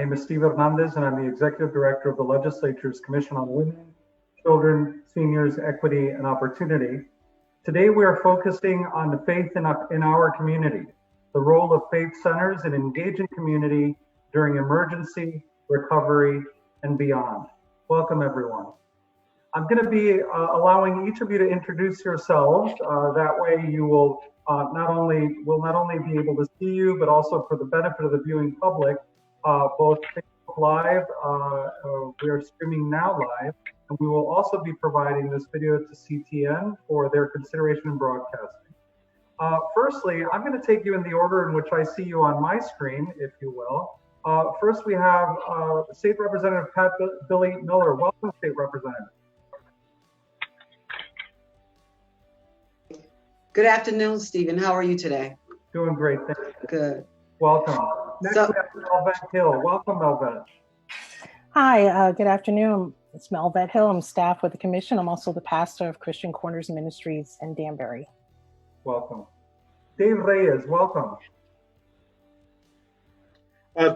name is Steve Hernandez, and I'm the Executive Director of the Legislature's Commission on Women, Children, Seniors, Equity, and Opportunity. Today, we are focusing on the faith in our community, the role of faith centers in engaging community during emergency, recovery, and beyond. Welcome, everyone. I'm going to be allowing each of you to introduce yourselves. That way, you will not only be able to see you, but also for the benefit of the viewing public, both Facebook Live, we are streaming now live, and we will also be providing this video to CTN for their consideration and broadcasting. Firstly, I'm going to take you in the order in which I see you on my screen, if you will. First, we have State Representative Pat Billy Miller. Welcome, State Representative. Good afternoon, Stephen. How are you today? Doing great, thank you. Good. Welcome. Next, we have Melvette Hill. Welcome, Melvette. Hi, good afternoon. It's Melvette Hill. I'm staff with the Commission. I'm also the pastor of Christian Corners Ministries in Danbury. Welcome. Dave Reyes, welcome.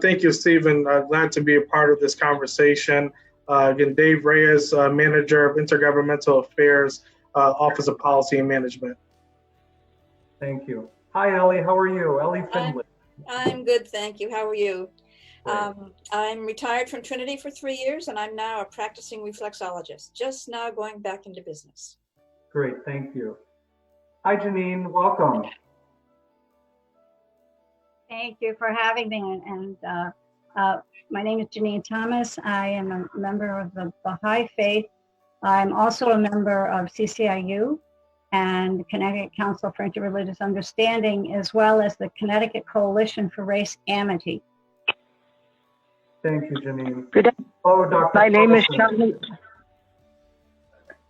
Thank you, Stephen. Glad to be a part of this conversation. Again, Dave Reyes, Manager of Intergovernmental Affairs, Office of Policy and Management. Thank you. Hi, Ellie. How are you? Ellie Findlay. I'm good, thank you. How are you? I'm retired from Trinity for 3 years, and I'm now a practicing reflexologist, just now going back into business. Great, thank you. Hi, Janine. Welcome. Thank you for having me. And my name is Janine Thomas. I am a member of the Baha'i Faith. I'm also a member of CCIU and the Connecticut Council for Interreligious Understanding, as well as the Connecticut Coalition for Race Amity. Thank you, Janine. Hello, Dr. My name is Shamil.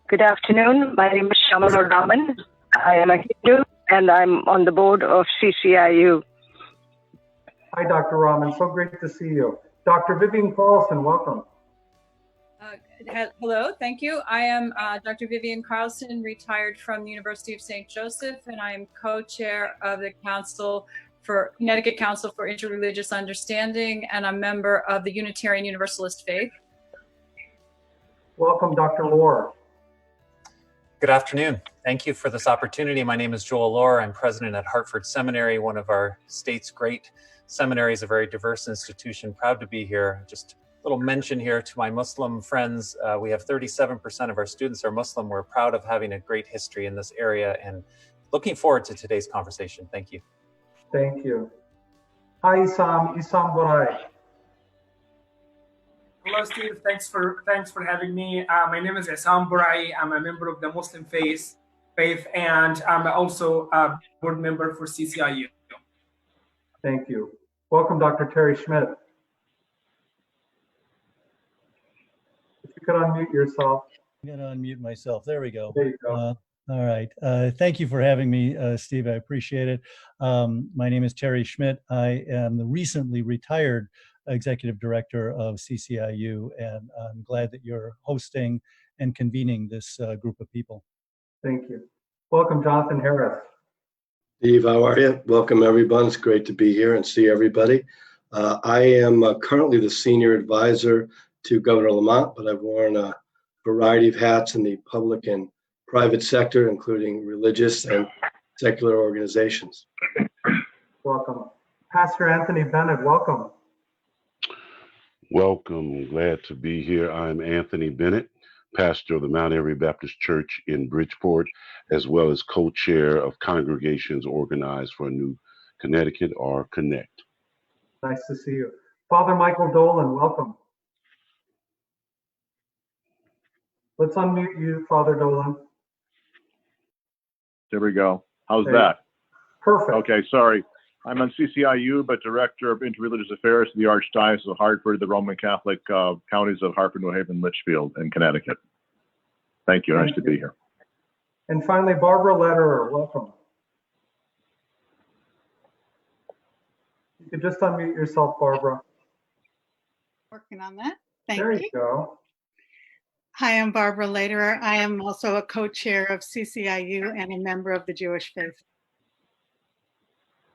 Good afternoon. My name is Shamil Raman. I am a Hindu, and I'm on the board of CCIU. Hi, Dr. Raman. So great to see you. Dr. Vivian Carlson, welcome. Hello, thank you. I am Dr. Vivian Carlson, retired from the University of St. Joseph, and I am co-chair of the Connecticut Council for Interreligious Understanding, and a member of the Unitarian Universalist Faith. Welcome, Dr. Lohr. Good afternoon. Thank you for this opportunity. My name is Joel Lohr. I'm president at Hartford Seminary, one of our state's great seminaries, a very diverse institution. Proud to be here. Just a little mention here to my Muslim friends. We have 37% of our students are Muslim. We're proud of having a great history in this area and looking forward to today's conversation. Thank you. Thank you. Hi, Isam Borai. Hello, Steve. Thanks for having me. My name is Isam Borai. I'm a member of the Muslim faith, and I'm also a board member for CCIU. Thank you. Welcome, Dr. Terry Schmidt. If you could unmute yourself. I'm going to unmute myself. There we go. There you go. All right. Thank you for having me, Steve. I appreciate it. My name is Terry Schmidt. I am the recently retired Executive Director of CCIU, and I'm glad that you're hosting and convening this group of people. Thank you. Welcome, Jonathan Harris. Steve, how are you? Welcome, everyone. It's great to be here and see everybody. I am currently the Senior Advisor to Governor Lamont, but I've worn a variety of hats in the public and private sector, including religious and secular organizations. Welcome. Pastor Anthony Bennett, welcome. Welcome. Glad to be here. I'm Anthony Bennett, pastor of the Mount Airy Baptist Church in Bridgeport, as well as co-chair of Congregations Organized for a New Connecticut, or Connect. Nice to see you. Father Michael Dolan, welcome. Let's unmute you, Father Dolan. There we go. How's that? Perfect. Okay, sorry. I'm on CCIU, but Director of Interreligious Affairs to the Archdiocese of Hartford, the Roman Catholic counties of Hartford, New Haven, Litchfield, and Connecticut. Thank you. Nice to be here. And finally, Barbara Lederer, welcome. You could just unmute yourself, Barbara. Working on that. Thank you. There you go. Hi, I'm Barbara Lederer. I am also a co-chair of CCIU and a member of the Jewish faith.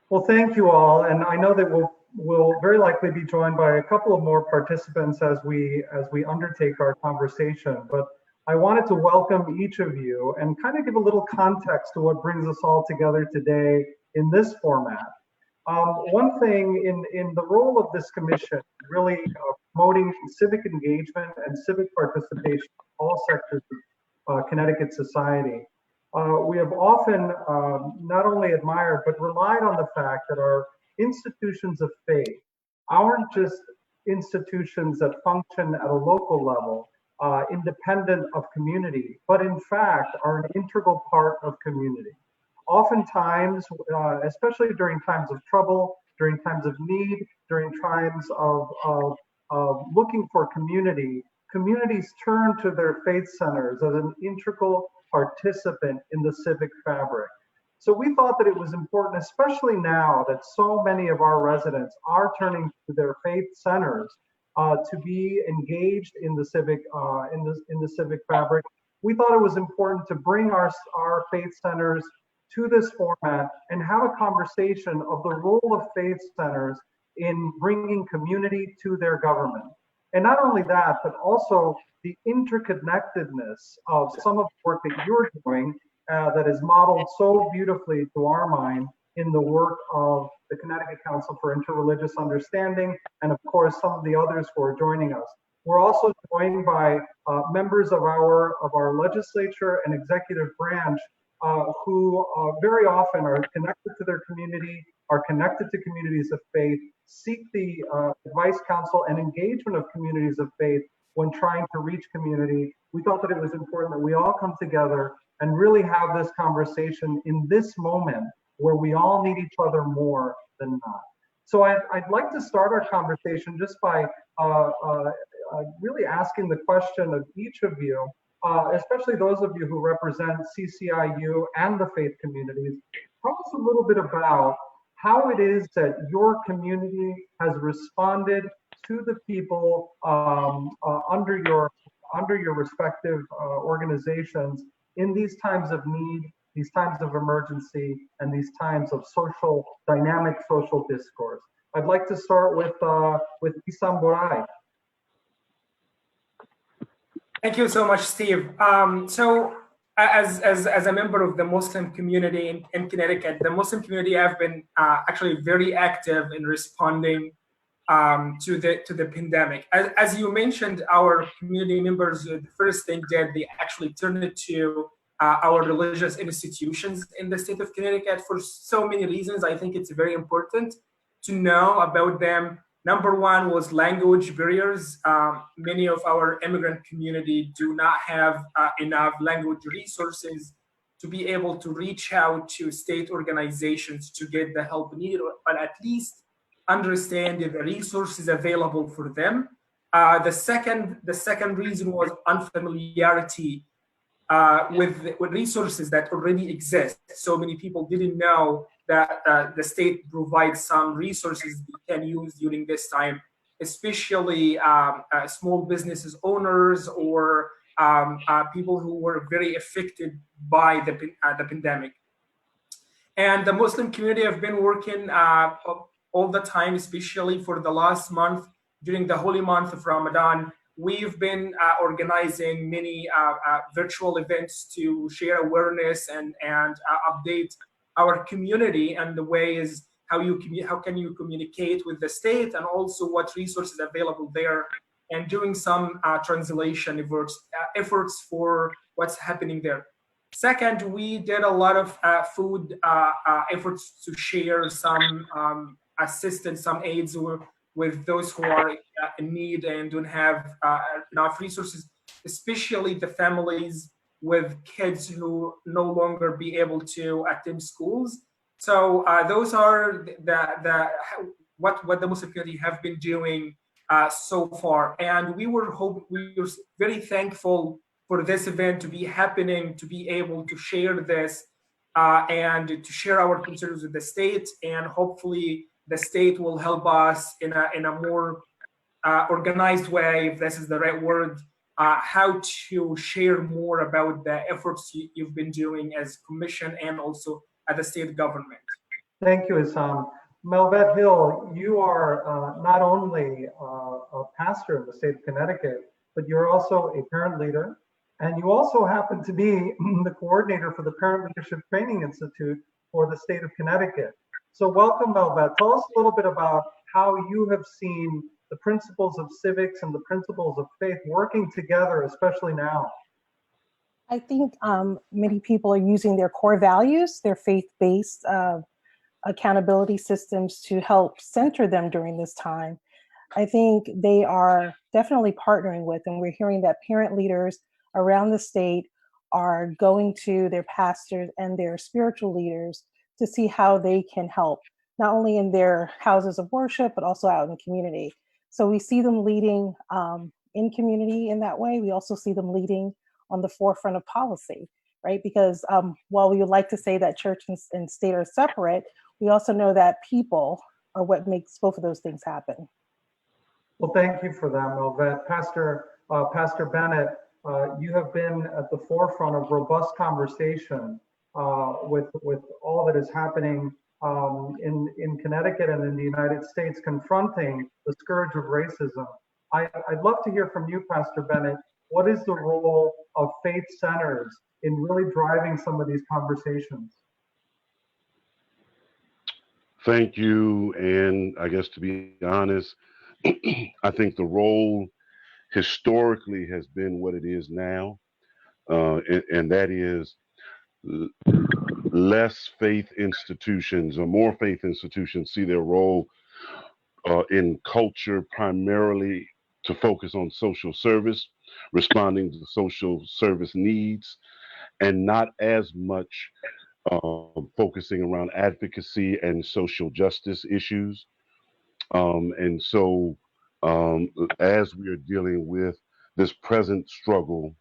Well, thank you all. And I know that will very likely be joined by a couple of more participants as we undertake our conversation. But I wanted to welcome each of you and kind of give a little context to what brings us all together today in this format. One thing in the role of this commission, really promoting civic engagement and civic participation in all sectors of Connecticut society, we have often not only admired but relied on the fact that our institutions of faith aren't just institutions that function at a local level, independent of community, but in fact are an integral part of community. Oftentimes, especially during times of trouble, during times of need, during times of looking for community, communities turn to their faith centers as an integral participant in the civic fabric. So we thought that it was important, especially now that so many of our residents are turning to their faith centers to be engaged in the civic in the civic fabric. We thought it was important to bring our faith centers to this format and have a conversation of the role of faith centers in bringing community to their government. And not only that, but also the interconnectedness of some of the work that you're doing that is modeled so beautifully to our mind in the work of the Connecticut Council for Interreligious Understanding, and of course, some of the others who are joining us. We're also joined by members of our legislature and executive branch who very often are connected to their community, are connected to communities of faith, seek the advice, counsel, and engagement of communities of faith when trying to reach community. We thought that it was important that we all come together and really have this conversation in this moment where we all need each other more than not. So I'd like to start our conversation just by really asking the question of each of you, especially those of you who represent CCIU and the faith communities. Tell us a little bit about how it is that your community has responded to the people under your respective organizations in these times of need, these times of emergency, and these times of dynamic social discourse. I'd like to start with Isam Borai. Thank you so much, Steve. So as a member of the Muslim community in Connecticut, the Muslim community have been actually very active in responding to the pandemic. As you mentioned, our community members, the first thing they actually turned it to our religious institutions in the state of Connecticut for so many reasons. I think it's very important to know about them. Number one was language barriers. Many of our immigrant community do not have enough language resources to be able to reach out to state organizations to get the help needed, but at least understand the resources available for them. The second reason was unfamiliarity with resources that already exist. So many people didn't know that the state provides some resources they can use during this time, especially small businesses owners or people who were very affected by the pandemic. And the Muslim community have been working all the time, especially for the last month during the holy month of Ramadan. We've been organizing many virtual events to share awareness and update our community and the ways how can you communicate with the state, and also what resources available there, and doing some translation efforts for what's happening there. Second, we did a lot of food efforts to share some assistance, some aids with those who are in need and don't have enough resources, especially the families with kids who no longer be able to attend schools. So those are what the Muslim community have been doing so far. And we were very thankful for this event to be happening, to be able to share this and to share our concerns with the state, and hopefully the state will help us in a more organized way, if this is the right word, how to share more about the efforts you've been doing as commission and also at the state government. Thank you, Isam. Melvette Hill, you are not only a pastor in the state of Connecticut, but you're also a parent leader, and you also happen to be the coordinator for the Parent Leadership Training Institute for the state of Connecticut. So welcome, Melvette. Tell us a little bit about how you have seen the principles of civics and the principles of faith working together, especially now. I think many people are using their core values, their faith-based accountability systems to help center them during this time. I think they are definitely partnering with, and we're hearing that parent leaders around the state are going to their pastors and their spiritual leaders to see how they can help, not only in their houses of worship, but also out in the community. So we see them leading in community in that way. We also see them leading on the forefront of policy, right? Because while we would like to say that church and state are separate, we also know that people are what makes both of those things happen. Well, thank you for that, Melvette. Pastor Bennett, you have been at the forefront of robust conversation with all that is happening in Connecticut and in the United States, confronting the scourge of racism. I'd love to hear from you, Pastor Bennett. What is the role of faith centers in really driving some of these conversations? Thank you. And I guess to be honest, I think the role historically has been what it is now. And that is less faith institutions or more faith institutions see their role in culture primarily to focus on social service, responding to social service needs, and not as much focusing around advocacy and social justice issues. And so as we are dealing with this present struggle,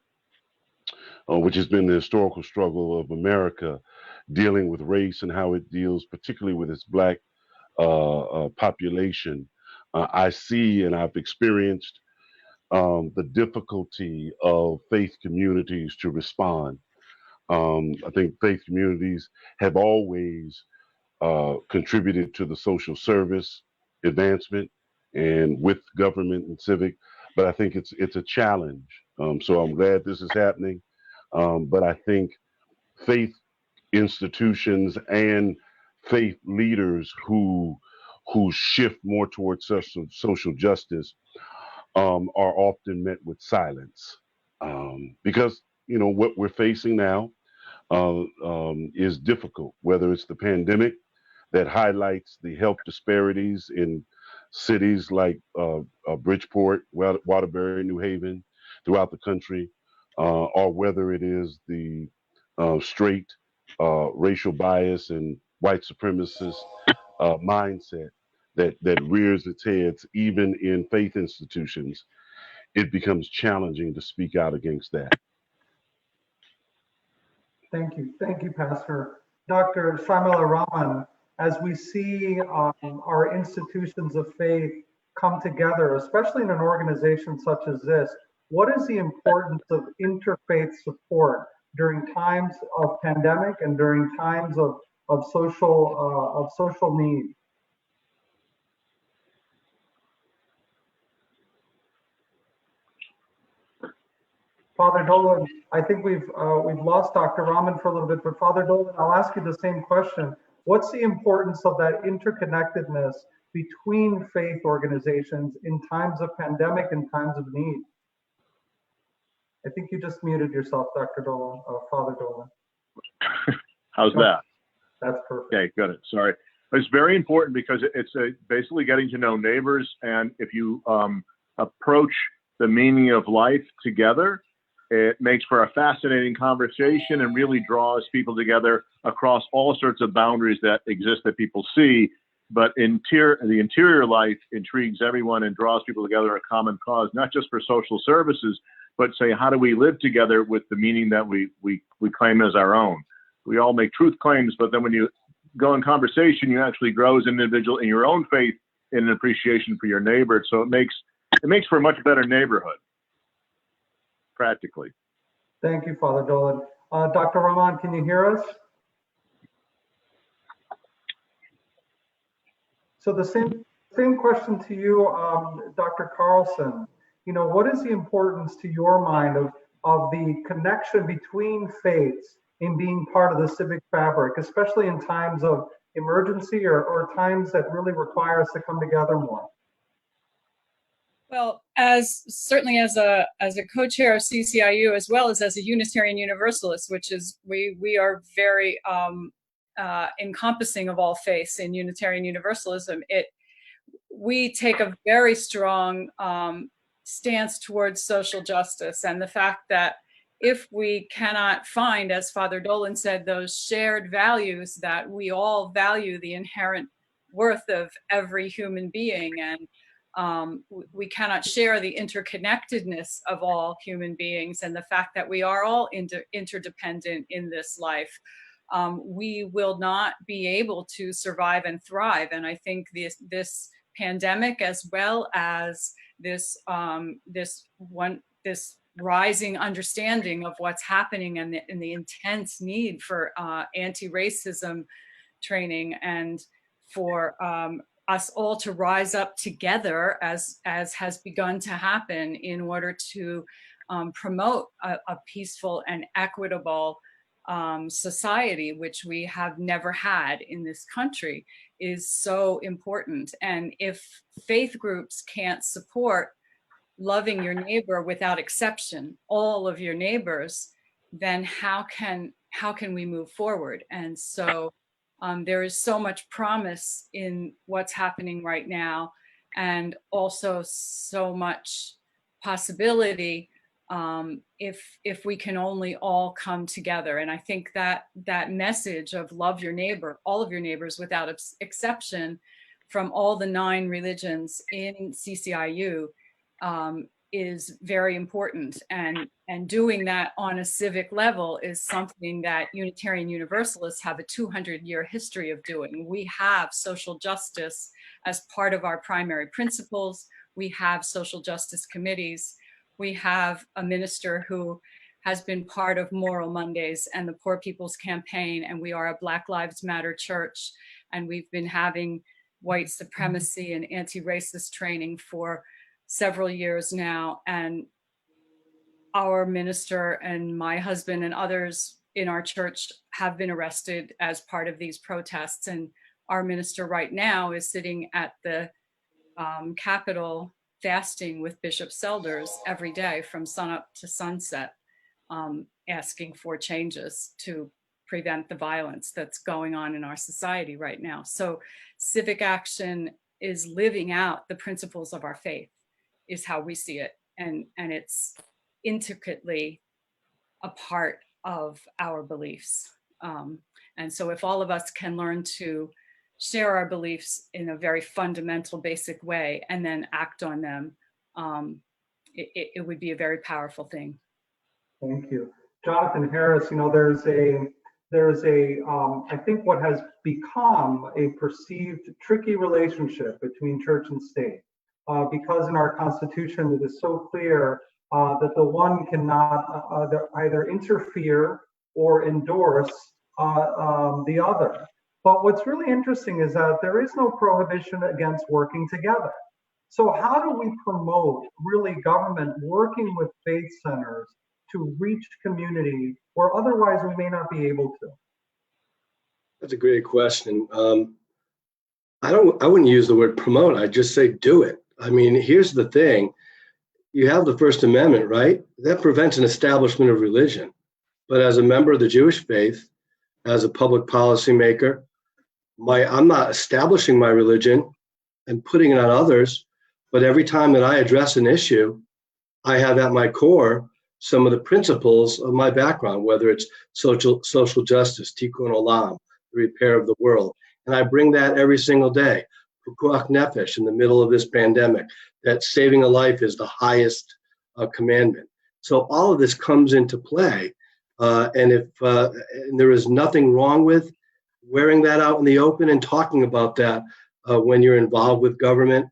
which has been the historical struggle of America, dealing with race and how it deals particularly with its Black population, I see and I've experienced the difficulty of faith communities to respond. I think faith communities have always contributed to the social service advancement and with government and civic, but I think it's a challenge. So I'm glad this is happening. But I think faith institutions and faith leaders who shift more towards social justice are often met with silence because what we're facing now is difficult, whether it's the pandemic that highlights the health disparities in cities like Bridgeport, Waterbury, New Haven, throughout the country, or whether it is the straight racial bias and white supremacist mindset that rears its heads even in faith institutions. It becomes challenging to speak out against that. Thank you, Pastor. Dr. Sharmila Raman, as we see our institutions of faith come together, especially in an organization such as this, what is the importance of interfaith support during times of pandemic and during times of social need? Father Dolan, I think we've lost Dr. Raman for a little bit, but Father Dolan, I'll ask you the same question. What's the importance of that interconnectedness between faith organizations in times of pandemic and times of need? I think you just muted yourself, Dr. Dolan, Father Dolan. How's that? That's perfect. Okay, good. Sorry. It's very important because it's basically getting to know neighbors. And if you approach the meaning of life together, it makes for a fascinating conversation and really draws people together across all sorts of boundaries that exist that people see. But the interior life intrigues everyone and draws people together a common cause, not just for social services, but say, how do we live together with the meaning that we claim as our own? We all make truth claims, but then when you go in conversation, you actually grow as an individual in your own faith and an appreciation for your neighbor. So it makes for a much better neighborhood, practically. Thank you, Father Dolan. Dr. Raman, can you hear us? So the same question to you, Dr. Carlson. You know, what is the importance to your mind of the connection between faiths in being part of the civic fabric, especially in times of emergency or times that really require us to come together more? Well, certainly as a co-chair of CCIU, as well as a Unitarian Universalist, which is we are very encompassing of all faiths in Unitarian Universalism. We take a very strong stance towards social justice, and the fact that if we cannot find, as Father Dolan said, those shared values, that we all value the inherent worth of every human being, and we cannot share the interconnectedness of all human beings and the fact that we are all interdependent in this life, we will not be able to survive and thrive. And I think this pandemic, as well as this rising understanding of what's happening and the intense need for anti-racism training, and for us all to rise up together, as has begun to happen, in order to promote a peaceful and equitable society, which we have never had in this country, is so important. And if faith groups can't support loving your neighbor without exception, all of your neighbors, then how can we move forward? And so there is so much promise in what's happening right now, and also so much possibility if we can only all come together. And I think that message of love your neighbor, all of your neighbors without exception, from all the 9 religions in CCIU, is very important. And doing that on a civic level is something that Unitarian Universalists have a 200-year history of doing. We have social justice as part of our primary principles. We have social justice committees. We have a minister who has been part of Moral Mondays and the Poor People's Campaign, and we are a Black Lives Matter church, and we've been having white supremacy and anti-racist training for several years now. And our minister and my husband and others in our church have been arrested as part of these protests. And our minister right now is sitting at the Capitol fasting with Bishop Selders every day from sunup to sunset, asking for changes to prevent the violence that's going on in our society right now. So civic action is living out the principles of our faith, is how we see it. And it's intricately a part of our beliefs. And so if all of us can learn to share our beliefs in a very fundamental, basic way, and then act on them, it would be a very powerful thing. Thank you. Jonathan Harris, you know, there's a I think what has become a perceived tricky relationship between church and state, because in our Constitution it is so clear that the one cannot either interfere or endorse the other. But what's really interesting is that there is no prohibition against working together. So how do we promote really government working with faith centers to reach community where otherwise we may not be able to? That's a great question. I wouldn't use the word promote. I'd just say do it. I mean, here's the thing. You have the First Amendment, right? That prevents an establishment of religion. But as a member of the Jewish faith, as a public policy maker, I'm not establishing my religion and putting it on others, but every time that I address an issue, I have at my core some of the principles of my background, whether it's social justice, tikkun olam, the repair of the world. And I bring that every single day. Pikuach nefesh, in the middle of this pandemic, that saving a life is the highest commandment. So all of this comes into play. And there is nothing wrong with wearing that out in the open and talking about that when you're involved with government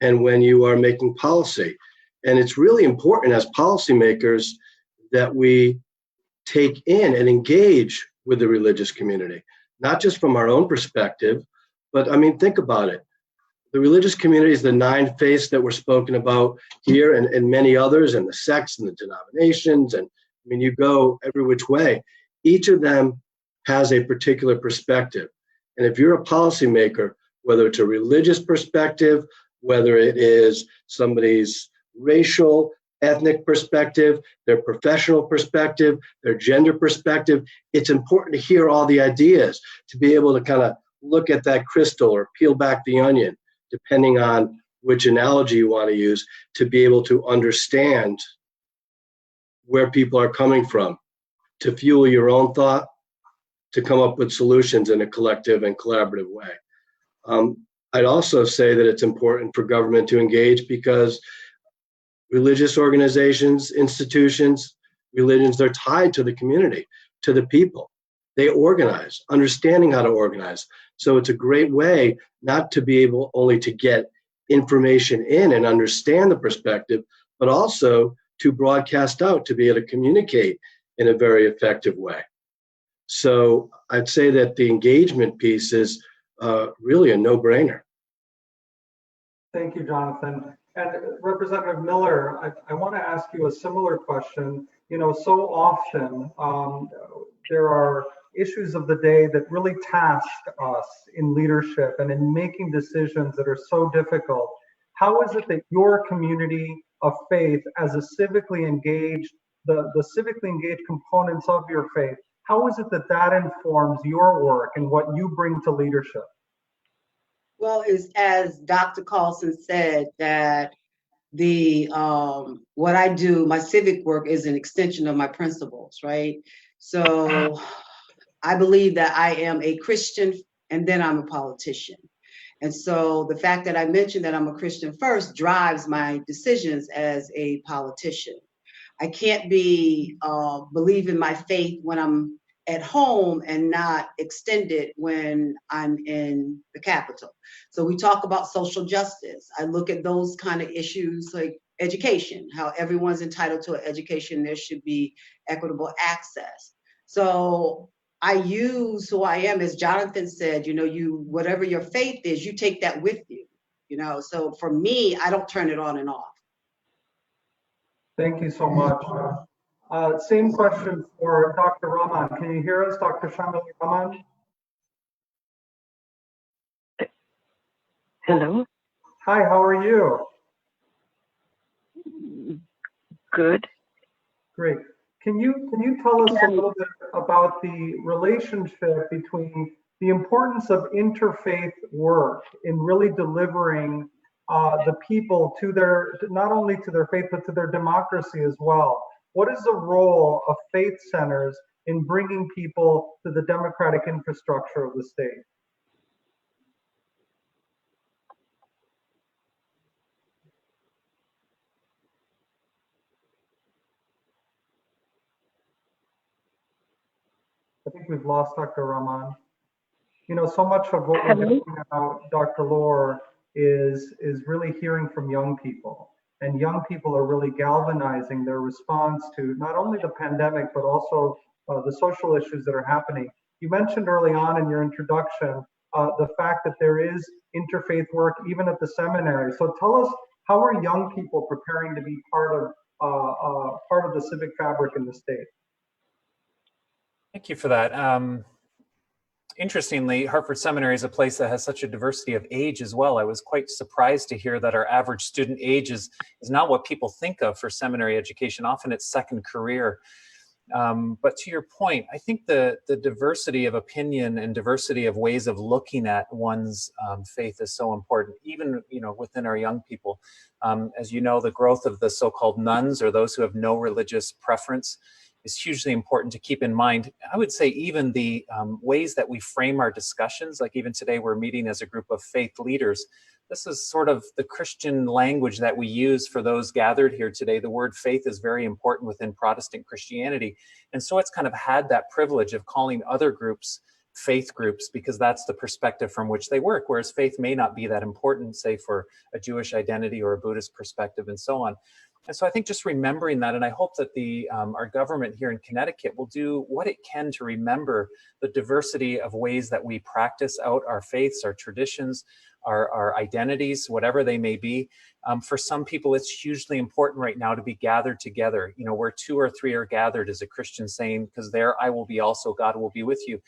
and when you are making policy. And it's really important as policymakers that we take in and engage with the religious community, not just from our own perspective, but I mean, think about it. the religious communities, the 9 faiths that were spoken about here and many others, and the sects and the denominations, and I mean, you go every which way, each of them has a particular perspective. And if you're a policymaker, whether it's a religious perspective, whether it is somebody's racial, ethnic perspective, their professional perspective, their gender perspective, it's important to hear all the ideas, to be able to kind of look at that crystal or peel back the onion, depending on which analogy you want to use, to be able to understand where people are coming from, to fuel your own thought, to come up with solutions in a collective and collaborative way. I'd also say that it's important for government to engage, because religious organizations, institutions, religions, they're tied to the community, to the people. They organize, understanding how to organize. So it's a great way not to be able only to get information in and understand the perspective, but also to broadcast out, to be able to communicate in a very effective way. So I'd say that the engagement piece is really a no-brainer. Thank you, Jonathan. And Representative Miller, I want to ask you a similar question. You know, so often there are issues of the day that really task us in leadership and in making decisions that are so difficult. How is it that your community of faith, as a civically engaged, the civically engaged components of your faith, how is it that that informs your work and what you bring to leadership? Well, is as Dr. Carlson said, that the what I do, my civic work, is an extension of my principles, right? So I believe that I am a Christian and then I'm a politician. And so the fact that I mentioned that I'm a Christian first drives my decisions as a politician. I can't be believe in my faith when I'm at home and not extend it when I'm in the Capitol. So we talk about social justice. I look at those kind of issues like education, how everyone's entitled to an education, there should be equitable access. So I use who I am, as Jonathan said, you know, you, whatever your faith is, you take that with you, you know. So for me, I don't turn it on and off. Thank you so much. Same question for Dr. Rahman. Can you hear us, Dr. Shamil Rahman? Hello. Hi, how are you? Good. Great. Can you tell us a little bit about the relationship between the importance of interfaith work in really delivering the people to their, not only to their faith, but to their democracy as well? What is the role of faith centers in bringing people to the democratic infrastructure of the state? I think we've lost Dr. Rahman. You know, so much of what we're doing about Dr. Lohr is really hearing from young people. And young people are really galvanizing their response to not only the pandemic, but also the social issues that are happening. You mentioned early on in your introduction the fact that there is interfaith work even at the seminary. So tell us, how are young people preparing to be part of the civic fabric in the state? Thank you for that. Interestingly, Hartford Seminary is a place that has such a diversity of age as well. I was quite surprised to hear that our average student age is not what people think of for seminary education. Often it's second career. But to your point, I think the diversity of opinion and diversity of ways of looking at one's faith is so important, even, you know, within our young people. As you know, the growth of the so-called nuns, or those who have no religious preference, is hugely important to keep in mind. I would say even the ways that we frame our discussions, like even today we're meeting as a group of faith leaders. This is sort of the Christian language that we use for those gathered here today. The word faith is very important within Protestant Christianity. And so it's kind of had that privilege of calling other groups faith groups, because that's the perspective from which they work, whereas faith may not be that important, say for a Jewish identity or a Buddhist perspective and so on. And so I think just remembering that, and I hope that our government here in Connecticut will do what it can to remember the diversity of ways that we practice out our faiths, our traditions, our identities, whatever they may be. For some people, it's hugely important right now to be gathered together. You know, where 2 or 3 are gathered is a Christian saying, because there I will be also, God will be with you.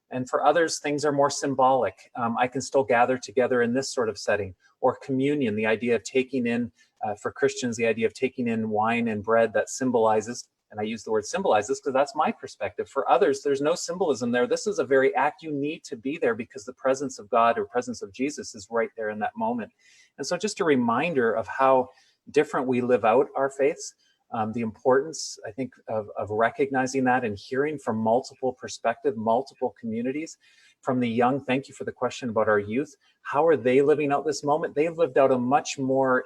And for others, things are more symbolic. I can still gather together in this sort of setting. Or communion, the idea of taking in, for Christians, the idea of taking in wine and bread that symbolizes, and I use the word symbolizes because that's my perspective. For others, there's no symbolism there. This is a very act you need to be there because the presence of God or presence of Jesus is right there in that moment. And so just a reminder of how different we live out our faiths. The importance, I think, of recognizing that and hearing from multiple perspectives, multiple communities. From the young, thank you for the question about our youth. How are they living out this moment? They've lived out a much more,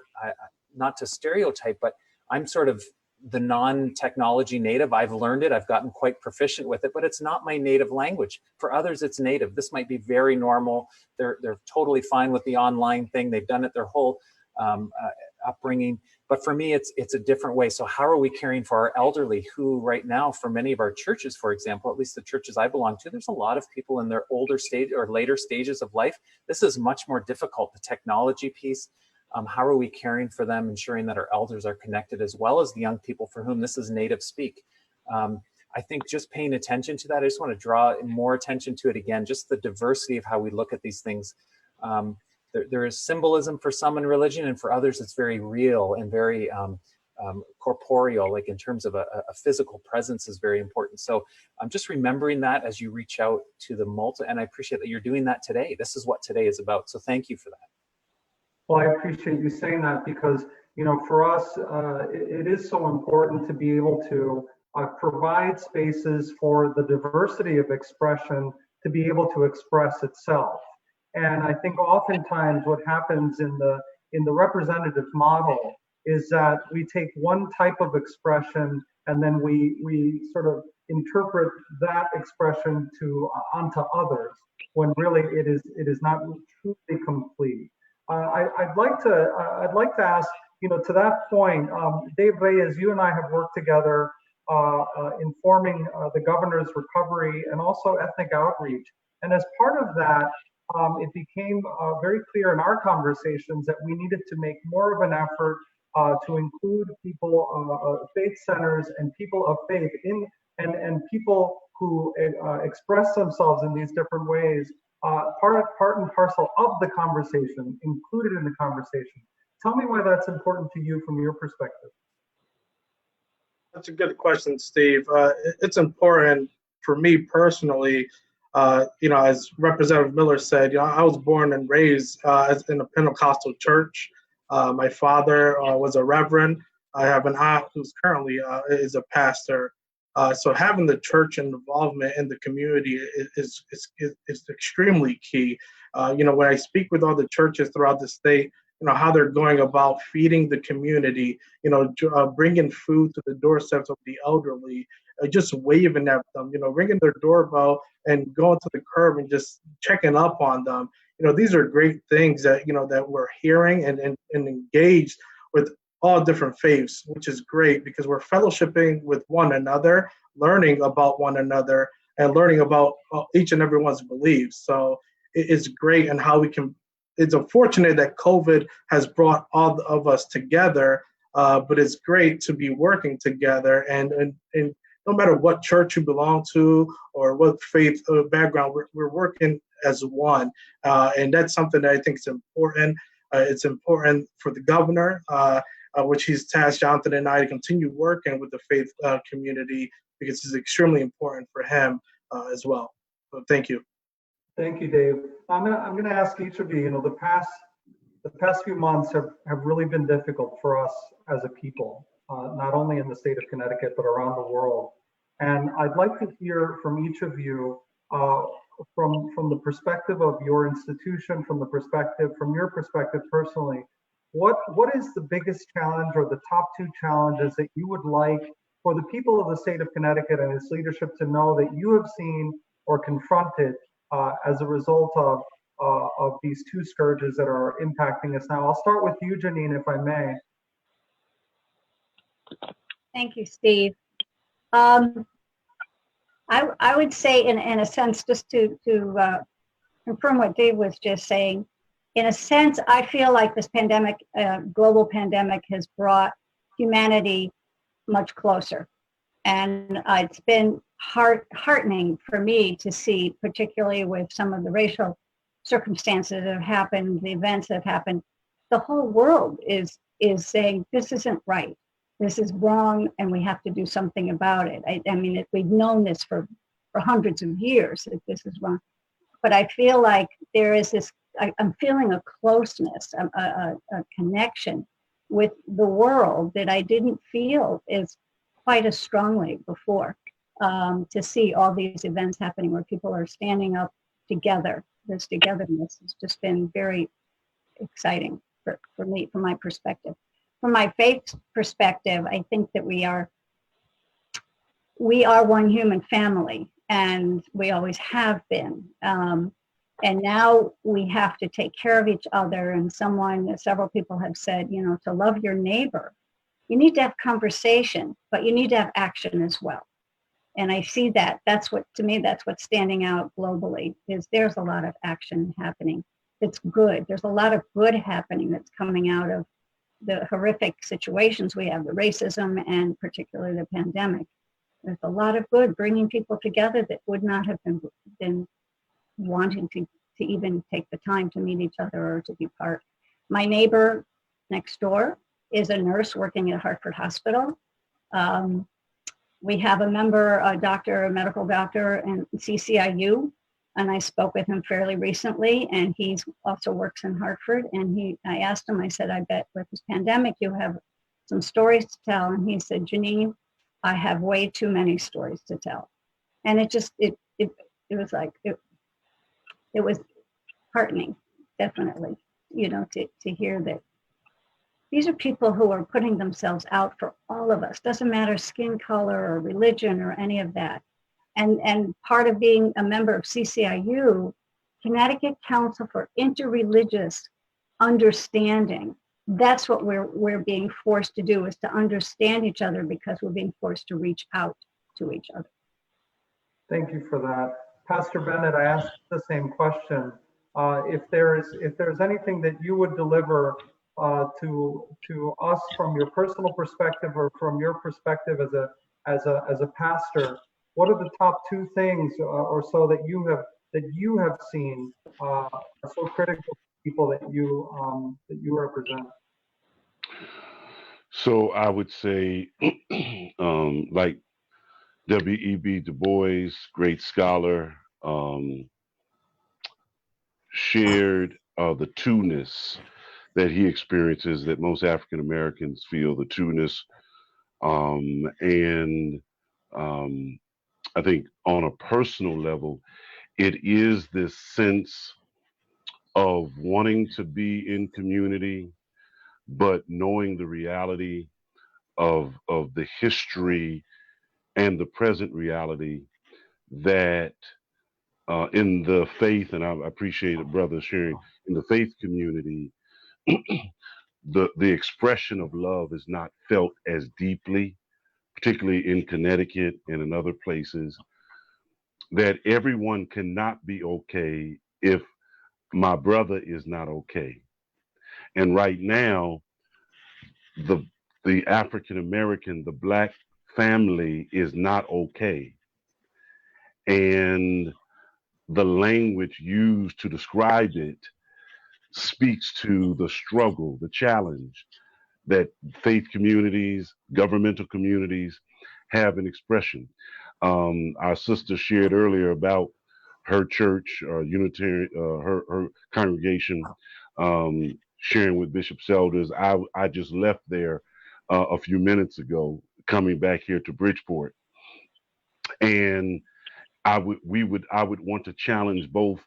not to stereotype, but I'm sort of the non-technology native. I've learned it. I've gotten quite proficient with it, but it's not my native language. For others, it's native. This might be very normal. They're totally fine with the online thing. They've done it their whole upbringing. But for me, it's a different way. So how are we caring for our elderly who right now, for many of our churches, for example, at least the churches I belong to, there's a lot of people in their older stage or later stages of life. This is much more difficult, the technology piece. How are we caring for them, ensuring that our elders are connected as well as the young people for whom this is native speak? I think just paying attention to that, I just want to draw more attention to it again, just the diversity of how we look at these things. There is symbolism for some in religion, and for others, it's very real and very corporeal, like in terms of a physical presence is very important. So I'm just remembering that as you reach out to the and I appreciate that you're doing that today. This is what today is about. So thank you for that. Well, I appreciate you saying that because, you know, for us, it is so important to be able to provide spaces for the diversity of expression to be able to express itself. And I think oftentimes what happens in the representative model is that we take one type of expression and then we sort of interpret that expression onto others when really it is not truly complete. I'd like to ask, you know, to that point, Dave Reyes, you and I have worked together informing the governor's recovery and also ethnic outreach. And as part of that, it became very clear in our conversations that we needed to make more of an effort to include people, faith centers and people of faith and people who express themselves in these different ways, part and parcel of the conversation, included in the conversation. Tell me why that's important to you from your perspective. That's a good question, Steve. It's important for me personally. You know, as Representative Miller said, you know, I was born and raised in a Pentecostal church. My father was a reverend. I have an aunt who's currently is a pastor. So having the church involvement in the community is extremely key. You know, when I speak with all the churches throughout the state, you know, how they're going about feeding the community, you know, bringing food to the doorsteps of the elderly, just waving at them, you know, ringing their doorbell and going to the curb and just checking up on them. You know, these are great things that, you know, that we're hearing and engaged with all different faiths, which is great because we're fellowshipping with one another, learning about one another and learning about each and everyone's beliefs. So it's great and how we can, it's unfortunate that COVID has brought all of us together, but it's great to be working together and no matter what church you belong to or what faith or background, we're working as one. And that's something that I think is important. It's important for the governor, which he's tasked Jonathan and I to continue working with the faith community because it's extremely important for him as well. So thank you. Thank you, Dave. I'm gonna ask each of you, you know, the past few months have really been difficult for us as a people, not only in the state of Connecticut, but around the world. And I'd like to hear from each of you from the perspective of your institution, from your perspective personally, what is the biggest challenge or the top 2 challenges that you would like for the people of the state of Connecticut and its leadership to know that you have seen or confronted as a result of these 2 scourges that are impacting us now? I'll start with you, Janine, if I may. Thank you, Steve. I would say, in a sense, just to confirm what Dave was just saying, in a sense, I feel like this pandemic, global pandemic, has brought humanity much closer. And it's been heartening for me to see, particularly with some of the racial circumstances that have happened, the events that have happened, the whole world is saying, this isn't right. This is wrong, and we have to do something about it. I mean, we've known this for hundreds of years, that this is wrong. But I feel like there is this, I'm feeling a closeness, a connection with the world that I didn't feel is quite as strongly before, to see all these events happening where people are standing up together. This togetherness has just been very exciting for me, from my perspective. From my faith perspective, I think that we are one human family, and we always have been. And now we have to take care of each other. And several people have said, to love your neighbor, you need to have conversation, but you need to have action as well. And I see that. To me, that's what's standing out globally, is there's a lot of action happening. It's good. There's a lot of good happening that's coming out of the horrific situations we have, the racism and particularly the pandemic. There's a lot of good, bringing people together that would not have been wanting to even take the time to meet each other or to be part. My neighbor next door is a nurse working at Hartford Hospital. We have a member, a medical doctor in CCIU, and I spoke with him fairly recently, and he also works in Hartford. And I asked him, I said, I bet with this pandemic you have some stories to tell. And he said, Janine, I have way too many stories to tell. And it was like, it was heartening, definitely, to hear that these are people who are putting themselves out for all of us. Doesn't matter skin color or religion or any of that. And part of being a member of CCIU, Connecticut Council for Interreligious Understanding, that's what we're being forced to do, is to understand each other, because we're being forced to reach out to each other. Thank you for that. Pastor Bennett, I asked the same question. If there's anything that you would deliver to us from your personal perspective, or from your perspective as a pastor, what are the top two things or so that you have seen are so critical to people that you represent? So I would say, like W.E.B. Du Bois, great scholar, shared the two-ness that he experiences, that most African Americans feel, the two-ness. I think on a personal level, it is this sense of wanting to be in community, but knowing the reality of the history and the present reality that in the faith, and I appreciate it, brother, sharing, in the faith community, the expression of love is not felt as deeply, particularly in Connecticut and in other places, that everyone cannot be okay if my brother is not okay. And right now, the African American, the Black family is not okay. And the language used to describe it speaks to the struggle, the challenge that faith communities, governmental communities have in expression. Our sister shared earlier about her church, Unitarian, her congregation, sharing with Bishop Selders. I just left there a few minutes ago, coming back here to Bridgeport, and I would want to challenge both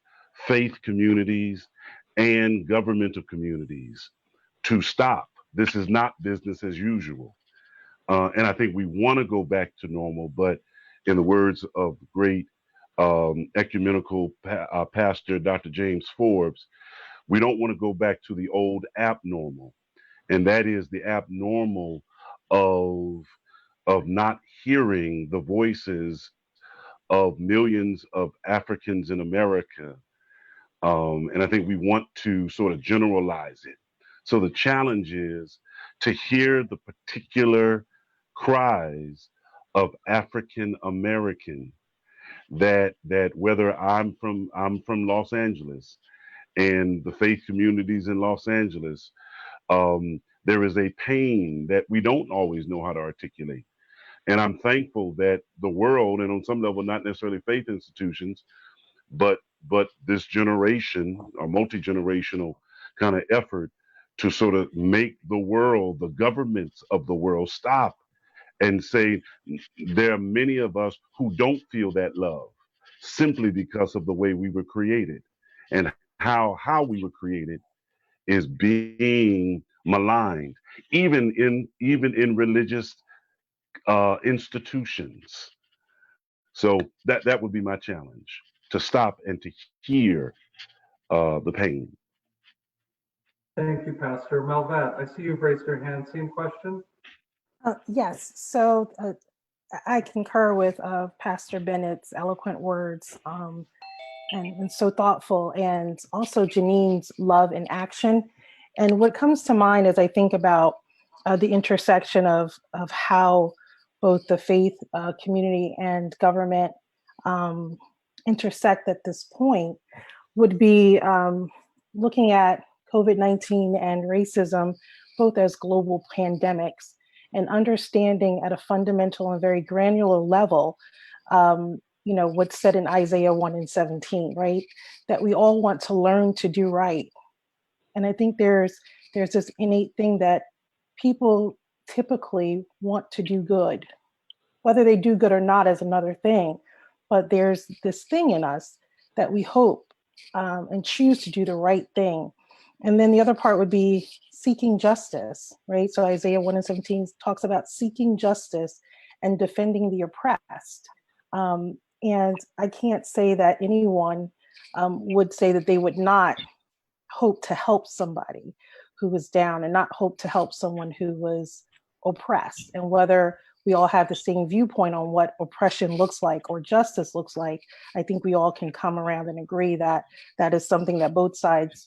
faith communities and governmental communities to stop. This is not business as usual. And I think we want to go back to normal, but in the words of great ecumenical pastor, Dr. James Forbes, we don't want to go back to the old abnormal. And that is the abnormal of of not hearing the voices of millions of Africans in America. And I think we want to sort of generalize it. So the challenge is to hear the particular cries of African American that whether I'm from Los Angeles and the faith communities in Los Angeles, there is a pain that we don't always know how to articulate. And I'm thankful that the world, and on some level, not necessarily faith institutions, but this generation or multi-generational kind of effort to sort of make the world, the governments of the world, stop and say there are many of us who don't feel that love simply because of the way we were created, and how we were created is being maligned, even in religious institutions. So that would be my challenge, to stop and to hear the pain. Thank you, Pastor. Melvette, I see you've raised your hand. Same question? Yes, so I concur with Pastor Bennett's eloquent words, and so thoughtful, and also Janine's love in action. And what comes to mind as I think about the intersection of how both the faith community and government intersect at this point would be looking at COVID-19 and racism both as global pandemics, and understanding at a fundamental and very granular level, what's said in Isaiah 1:17, right? That we all want to learn to do right. And I think there's this innate thing that people typically want to do good. Whether they do good or not is another thing, but there's this thing in us that we hope and choose to do the right thing. And then the other part would be seeking justice, right? So Isaiah 1:17 talks about seeking justice and defending the oppressed. And I can't say that anyone would say that they would not hope to help somebody who was down and not hope to help someone who was oppressed. And whether we all have the same viewpoint on what oppression looks like or justice looks like, I think we all can come around and agree that that is something that both sides,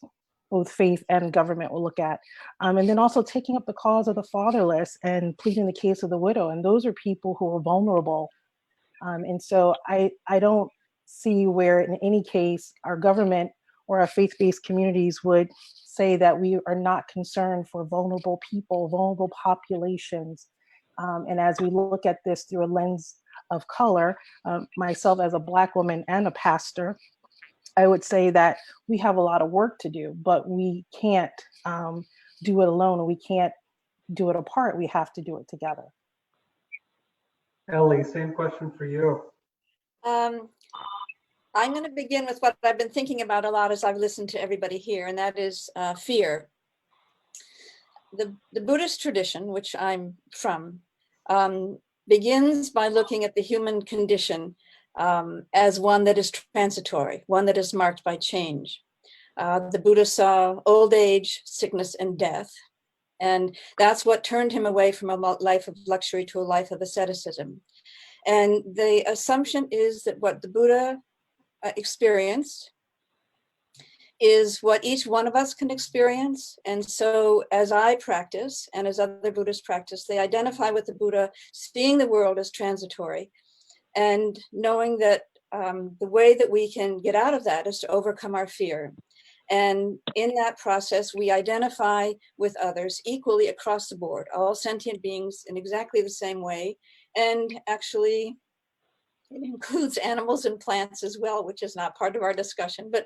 both faith and government, will look at. And then also taking up the cause of the fatherless and pleading the case of the widow. And those are people who are vulnerable. And so I don't see where in any case our government or our faith-based communities would say that we are not concerned for vulnerable people, vulnerable populations. And as we look at this through a lens of color, myself as a Black woman and a pastor, I would say that we have a lot of work to do, but we can't do it alone, and we can't do it apart. We have to do it together. Ellie, same question for you. I'm going to begin with what I've been thinking about a lot as I've listened to everybody here, and that is fear. The Buddhist tradition, which I'm from, begins by looking at the human condition as one that is transitory, one that is marked by change. The Buddha saw old age, sickness, and death. And that's what turned him away from a life of luxury to a life of asceticism. And the assumption is that what the Buddha experienced is what each one of us can experience. And so as I practice, and as other Buddhists practice, they identify with the Buddha, seeing the world as transitory, and knowing that the way that we can get out of that is to overcome our fear. And in that process, we identify with others equally across the board, all sentient beings in exactly the same way. And actually, it includes animals and plants as well, which is not part of our discussion. But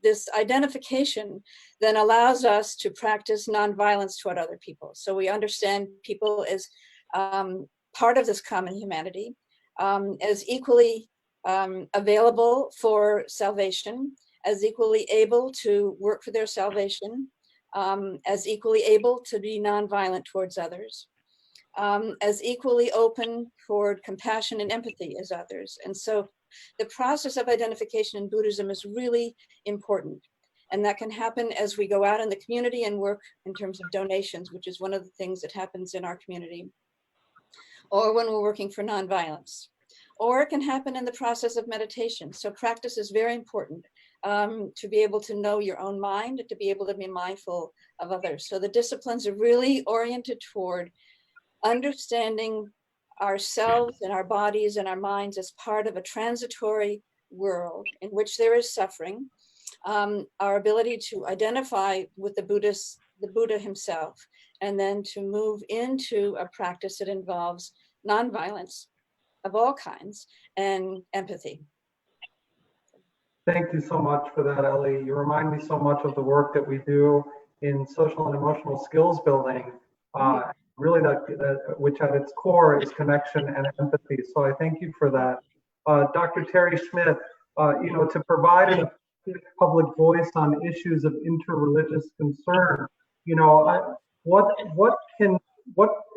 this identification then allows us to practice nonviolence toward other people. So we understand people as part of this common humanity, as equally available for salvation, as equally able to work for their salvation, as equally able to be nonviolent towards others, as equally open toward compassion and empathy as others. And so the process of identification in Buddhism is really important. And that can happen as we go out in the community and work in terms of donations, which is one of the things that happens in our community. or when we're working for nonviolence, or it can happen in the process of meditation. So practice is very important to be able to know your own mind, to be able to be mindful of others. So the disciplines are really oriented toward understanding ourselves and our bodies and our minds as part of a transitory world in which there is suffering. Our ability to identify with the Buddha himself, and then to move into a practice that involves nonviolence of all kinds and empathy. Thank you so much for that, Ellie. You remind me so much of the work that we do in social and emotional skills building, really which at its core is connection and empathy. So I thank you for that. Dr. Terry Schmidt, to provide an public voice on issues of interreligious concern, what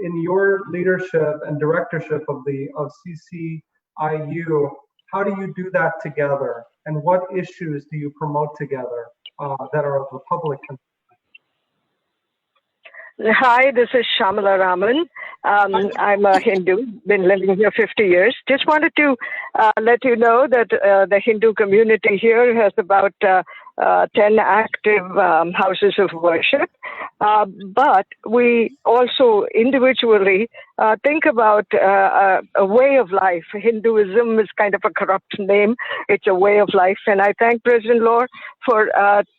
in your leadership and directorship of CCIU, how do you do that together? And what issues do you promote together that are of the public concern? Hi, this is Shamala Raman. I'm a Hindu, been living here 50 years. Just wanted to let you know that the Hindu community here has about 10 active houses of worship. But we also individually think about a way of life. Hinduism is kind of a corrupt name. It's a way of life. And I thank President Lohr for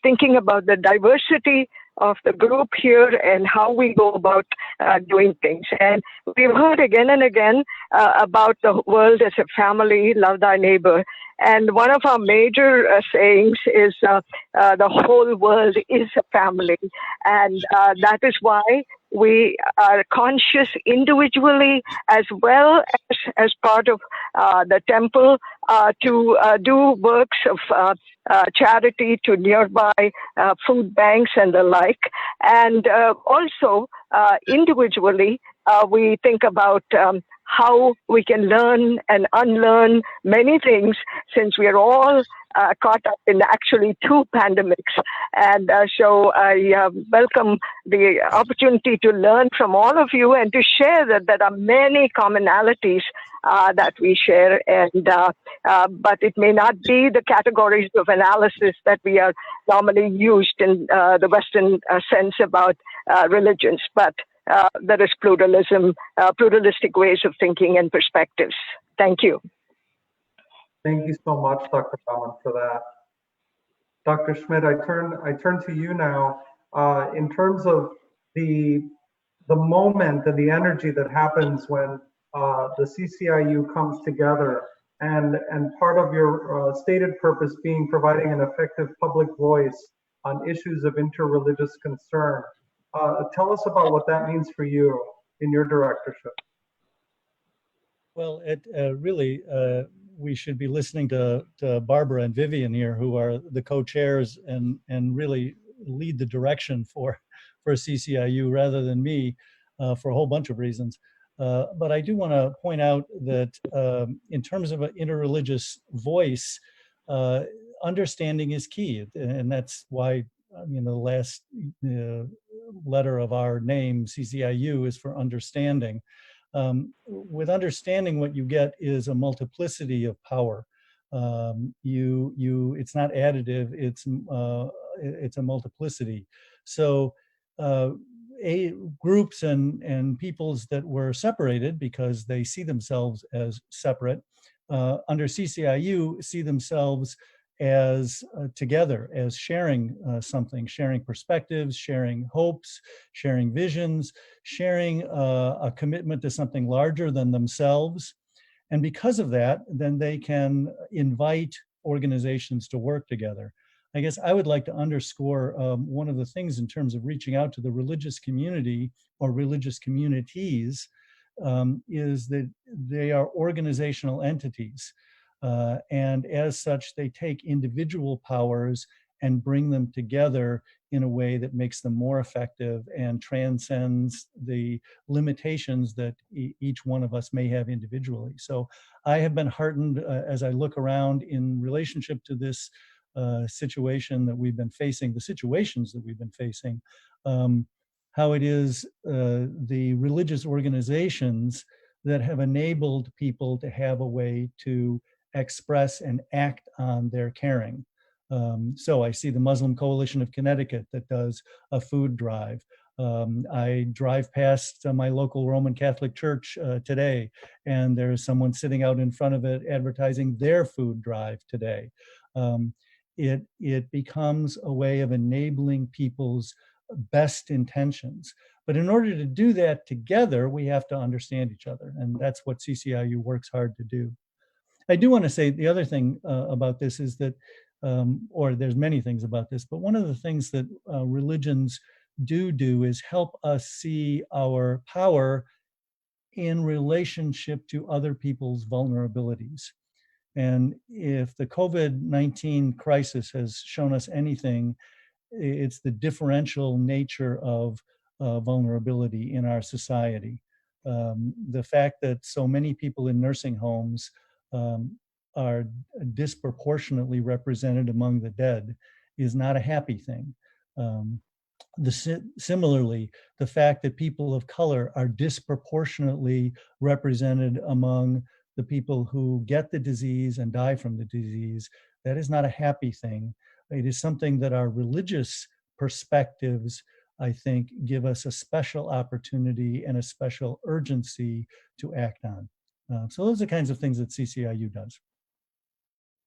thinking about the diversity of the group here and how we go about doing things. And we've heard again and again about the world as a family, love thy neighbor. And one of our major sayings is the whole world is a family. And that is why we are conscious individually as well as part of the temple to do works of charity to nearby food banks and the like. And also individually, we think about how we can learn and unlearn many things, since we are all caught up in actually 2 pandemics. And so I welcome the opportunity to learn from all of you and to share that there are many commonalities that we share, and but it may not be the categories of analysis that we are normally used in the Western sense about religions, but there is pluralism, pluralistic ways of thinking and perspectives. Thank you. Thank you so much, Dr. Raman, for that. Dr. Schmidt, I turn to you now. In terms of the moment and the energy that happens when the CCIU comes together, and part of your stated purpose being providing an effective public voice on issues of interreligious concern. Tell us about what that means for you in your directorship. Well, it really, we should be listening to Barbara and Vivian here, who are the co-chairs and really lead the direction for CCIU rather than me for a whole bunch of reasons. But I do want to point out that in terms of an interreligious voice, understanding is key. And that's why, the last letter of our name, CCIU, is for understanding. With understanding, what you get is a multiplicity of power. It's not additive, it's a multiplicity. So groups and peoples that were separated because they see themselves as separate, under CCIU see themselves as together, as sharing something, sharing perspectives, sharing hopes, sharing visions, sharing a commitment to something larger than themselves. And because of that, then they can invite organizations to work together. I guess I would like to underscore one of the things in terms of reaching out to the religious community or religious communities is that they are organizational entities. And as such, they take individual powers and bring them together in a way that makes them more effective and transcends the limitations that each one of us may have individually. So I have been heartened as I look around in relationship to this situation that we've been facing, the situations that we've been facing, how it is the religious organizations that have enabled people to have a way to express and act on their caring. So I see the Muslim Coalition of Connecticut that does a food drive. I drive past my local Roman Catholic church today, and there's someone sitting out in front of it advertising their food drive today. It becomes a way of enabling people's best intentions. But in order to do that together, we have to understand each other, and that's what CCIU works hard to do. I do want to say the other thing about this is that, or there's many things about this, but one of the things that religions do is help us see our power in relationship to other people's vulnerabilities. And if the COVID-19 crisis has shown us anything, it's the differential nature of vulnerability in our society. The fact that so many people in nursing homes are disproportionately represented among the dead is not a happy thing. Similarly, the fact that people of color are disproportionately represented among the people who get the disease and die from the disease, that is not a happy thing. It is something that our religious perspectives, I think, give us a special opportunity and a special urgency to act on. So those are the kinds of things that CCIU does.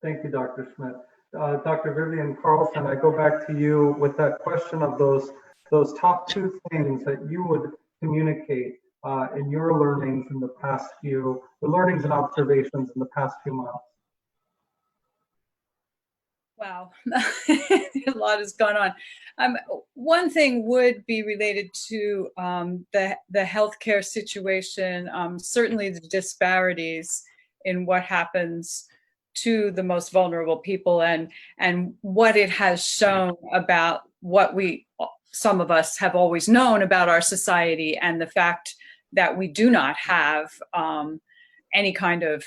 Thank you, Dr. Schmidt. Dr. Vivian Carlson, I go back to you with that question of those top two things that you would communicate in your learnings in the past the learnings and observations in the past few months. Wow, a lot has gone on. One thing would be related to the healthcare situation, certainly the disparities in what happens to the most vulnerable people and what it has shown about what some of us have always known about our society, and the fact that we do not have any kind of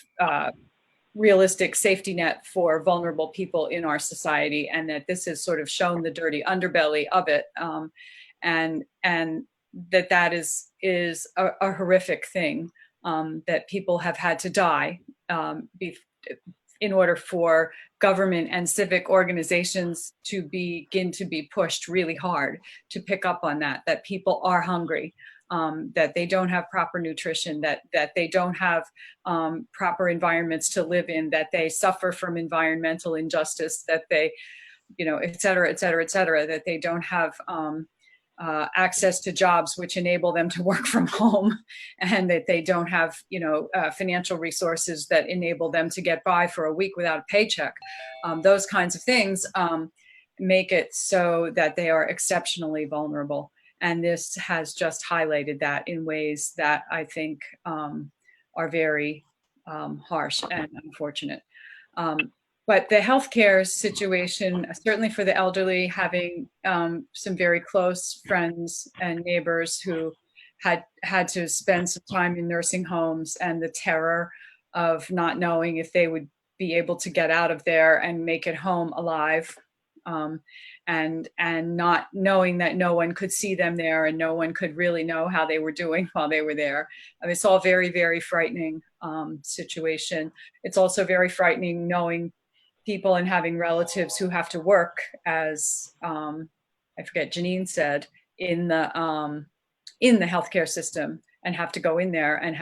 realistic safety net for vulnerable people in our society, and that this has sort of shown the dirty underbelly of it, and that is a horrific thing, that people have had to die in order for government and civic organizations to begin to be pushed really hard to pick up on that people are hungry, that they don't have proper nutrition, that they don't have proper environments to live in, that they suffer from environmental injustice, that they, et cetera, et cetera, et cetera, that they don't have access to jobs which enable them to work from home, and that they don't have, financial resources that enable them to get by for a week without a paycheck. Those kinds of things make it so that they are exceptionally vulnerable. And this has just highlighted that in ways that I think are very harsh and unfortunate. But the healthcare situation, certainly for the elderly, having some very close friends and neighbors who had to spend some time in nursing homes, and the terror of not knowing if they would be able to get out of there and make it home alive, and not knowing that no one could see them there and no one could really know how they were doing while they were there. I mean, it's all very, very frightening situation. It's also very frightening knowing people and having relatives who have to work, as I forget, Janine said, in the healthcare system, and have to go in there and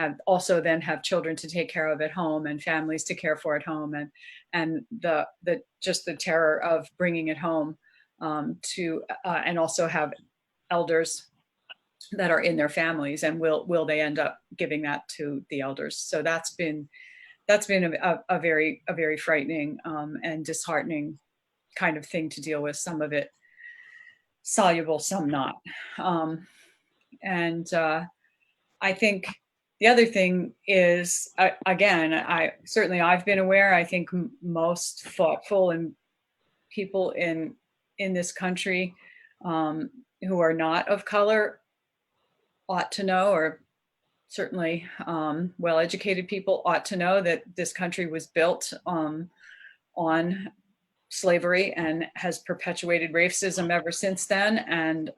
then have children to take care of at home and families to care for at home, and the just the terror of bringing it home and also have elders that are in their families, and will they end up giving that to the elders? So that's been a very frightening and disheartening kind of thing to deal with. Some of it soluble, some not. I think the other thing is, again, I've been aware, I think most thoughtful and people in this country who are not of color ought to know, or certainly well-educated people ought to know, that this country was built on slavery and has perpetuated racism ever since then. And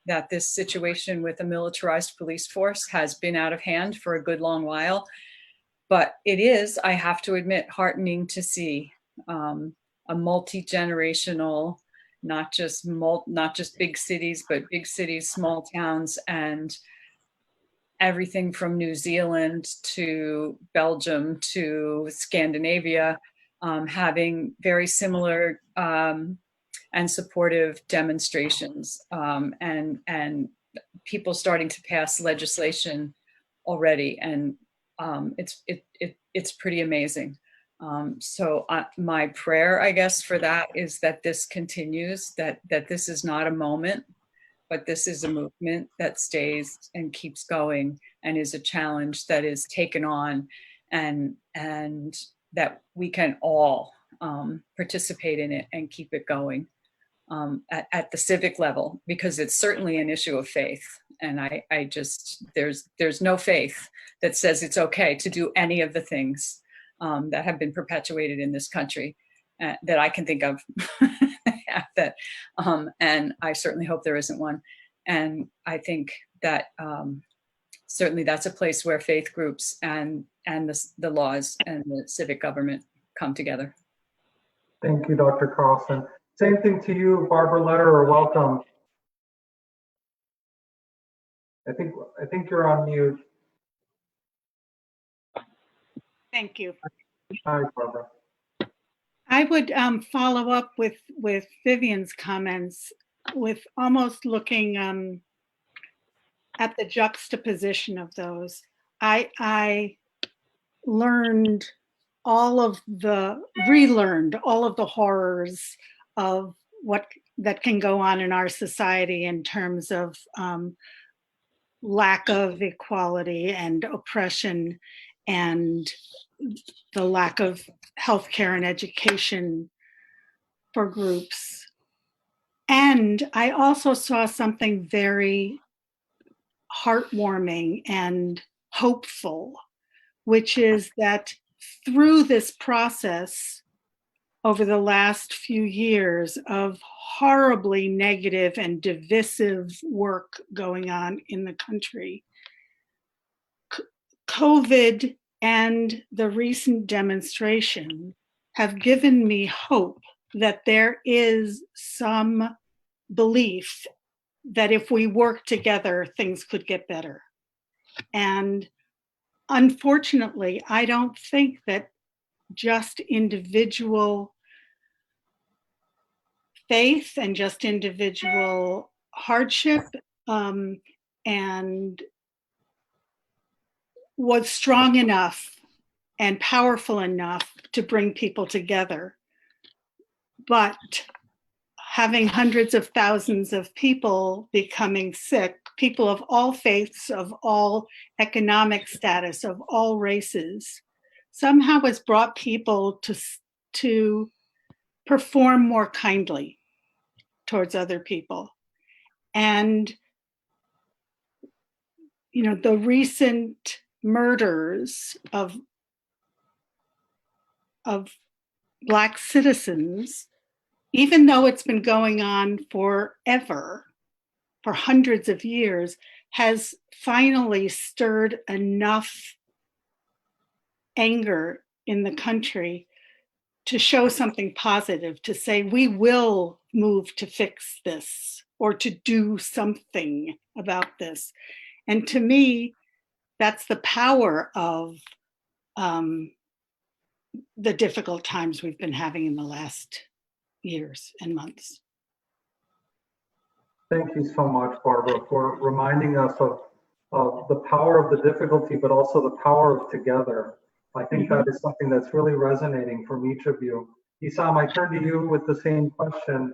that this situation with a militarized police force has been out of hand for a good long while. But it is, I have to admit, heartening to see a multi-generational, not just big cities, but big cities, small towns, and everything from New Zealand to Belgium to Scandinavia, having very similar and supportive demonstrations, and people starting to pass legislation already, and it's pretty amazing. So my prayer, I guess, for that is that this continues, that this is not a moment, but this is a movement that stays and keeps going, and is a challenge that is taken on, and that we can all participate in it and keep it going at the civic level, because it's certainly an issue of faith. And I just, there's no faith that says it's okay to do any of the things that have been perpetuated in this country that I can think of. And I certainly hope there isn't one. And I think that certainly that's a place where faith groups and the laws and the civic government come together. Thank you, Dr. Carlson. Same thing to you, Barbara Lederer. Welcome. I think you're on mute. Thank you. Hi, Barbara. I would follow up with Vivian's comments with almost looking at the juxtaposition of those. I relearned all of the horrors of that can go on in our society in terms of lack of equality and oppression, and the lack of healthcare and education for groups. And I also saw something very heartwarming and hopeful, which is that through this process over the last few years of horribly negative and divisive work going on in the country, COVID and the recent demonstration have given me hope that there is some belief that if we work together, things could get better. And unfortunately, I don't think that just individual faith and just individual hardship and was strong enough and powerful enough to bring people together. But having hundreds of thousands of people becoming sick, people of all faiths, of all economic status, of all races, somehow has brought people to perform more kindly towards other people. And, you know, the recent murders of Black citizens, even though it's been going on forever, for hundreds of years, has finally stirred enough anger in the country to show something positive, to say we will move to fix this or to do something about this. And to me, that's the power of the difficult times we've been having in the last years and months. Thank you so much, Barbara, for reminding us of the power of the difficulty, but also the power of together. I think that is something that's really resonating from each of you. Isam, I turn to you with the same question.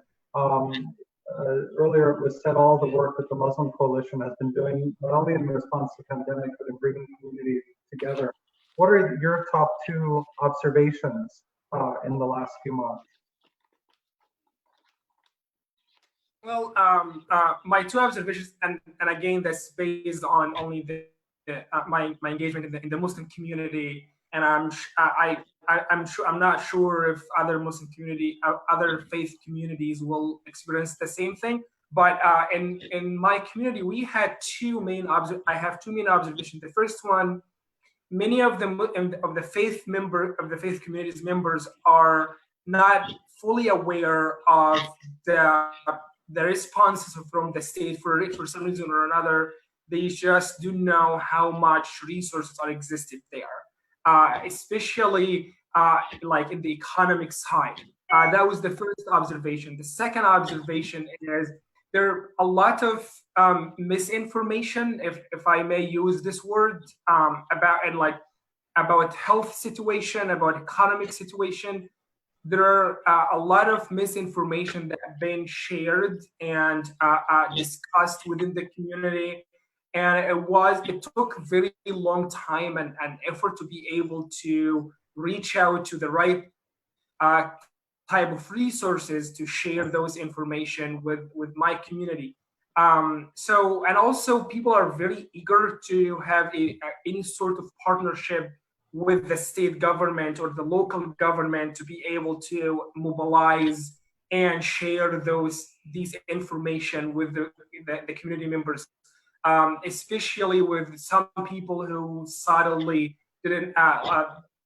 Earlier it was said all the work that the Muslim Coalition has been doing, not only in response to the pandemic, but in bringing communities together. What are your top two observations in the last few months? Well, my two observations, and again, that's based on only my engagement in the Muslim community, and I'm not sure if other Muslim community, other faith communities will experience the same thing. But in my community, we had I have two main observations. The first one, many of the faith communities members are not fully aware of the responses from the state for some reason or another. They just do know how much resources are existed there, especially like in the economic side. That was the first observation. The second observation is there are a lot of misinformation, if I may use this word, about health situation, about economic situation. There are a lot of misinformation that have been shared and discussed within the community. And it took very long time and effort to be able to reach out to the right type of resources to share those information with my community. And also people are very eager to have any sort of partnership with the state government or the local government to be able to mobilize and share these information with the community members, especially with some people who suddenly didn't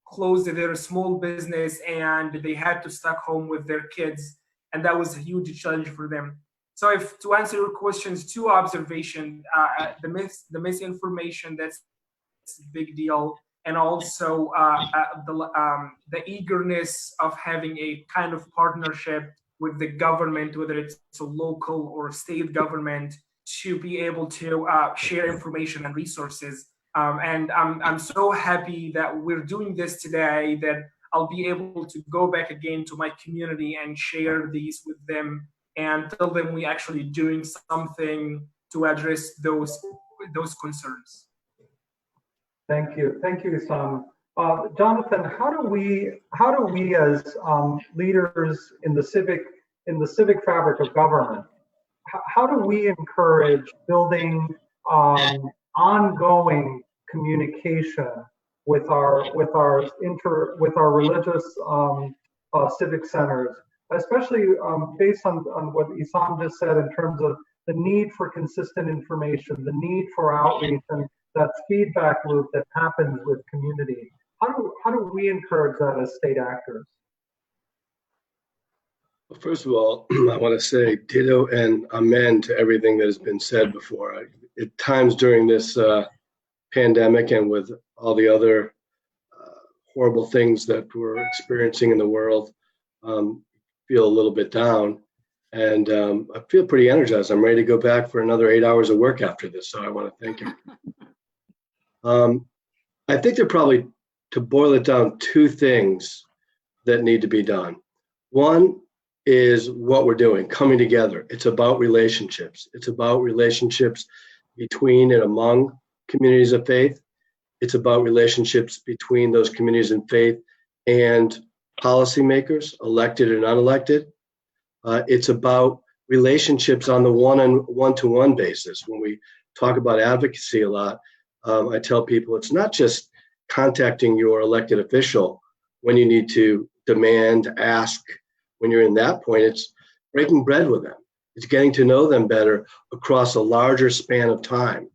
closed their small business and they had to stuck home with their kids, and that was a huge challenge for them. So to answer your questions, two observations, the misinformation, that's a big deal, and also the eagerness of having a kind of partnership with the government, whether it's a local or state government, to be able to share information and resources. And I'm so happy that we're doing this today, that I'll be able to go back again to my community and share these with them and tell them we actually doing something to address those concerns. Thank you, Isam. Jonathan, how do we as leaders in the civic fabric of government, how do we encourage building ongoing communication with our religious civic centers, especially based on what Isam just said in terms of the need for consistent information, the need for outreach, and that feedback loop that happens with community. How do we encourage that as state actors? Well, first of all, I want to say ditto and amen to everything that has been said before. At times during this pandemic and with all the other horrible things that we're experiencing in the world, feel a little bit down. And I feel pretty energized. I'm ready to go back for another 8 hours of work after this. So I want to thank you. I think there are probably, to boil it down, two things that need to be done. One is what we're doing, coming together. It's about relationships. It's about relationships between and among communities of faith. It's about relationships between those communities of faith and policymakers, elected and unelected. It's about relationships on the one-to-one basis. When we talk about advocacy a lot, I tell people it's not just contacting your elected official when you need to demand, ask. When you're in that point, it's breaking bread with them. It's getting to know them better across a larger span of time.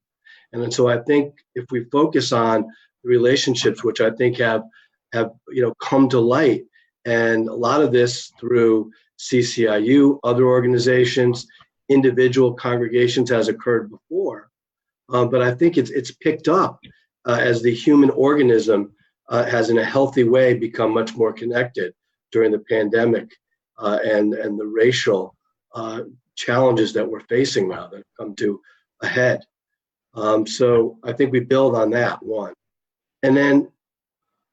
And so I think if we focus on the relationships, which I think have come to light, and a lot of this through CCIU, other organizations, individual congregations has occurred before. But I think it's picked up as the human organism has in a healthy way become much more connected during the pandemic and the racial challenges that we're facing now that have come to a head. So I think we build on that, one. And then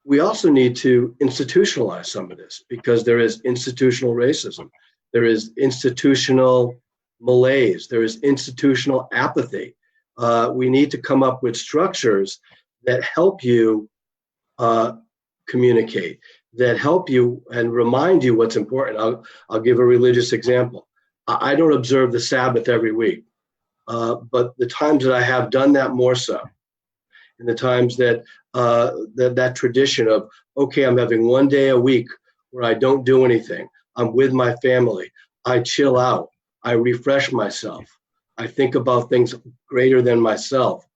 we also need to institutionalize some of this, because there is institutional racism. There is institutional malaise. There is institutional apathy. We need to come up with structures that help you communicate, that help you and remind you what's important. I'll give a religious example. I don't observe the Sabbath every week, but the times that I have done that more so, and the times that that tradition of, okay, I'm having one day a week where I don't do anything. I'm with my family. I chill out. I refresh myself, I think about things greater than myself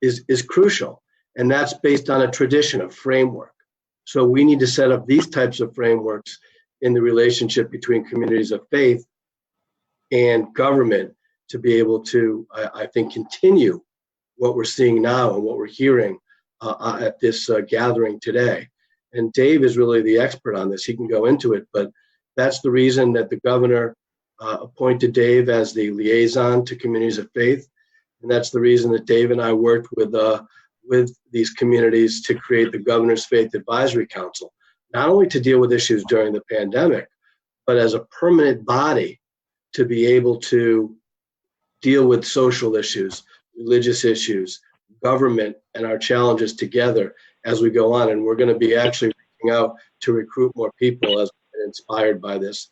is crucial. And that's based on a tradition, a framework. So we need to set up these types of frameworks in the relationship between communities of faith and government to be able to, I think, continue what we're seeing now and what we're hearing at this gathering today. And Dave is really the expert on this. He can go into it, but that's the reason that the governor appointed Dave as the liaison to communities of faith. And that's the reason that Dave and I worked with these communities to create the Governor's Faith Advisory Council, not only to deal with issues during the pandemic, but as a permanent body to be able to deal with social issues, religious issues, government, and our challenges together as we go on. And we're going to be actually reaching out to recruit more people as we've been inspired by this,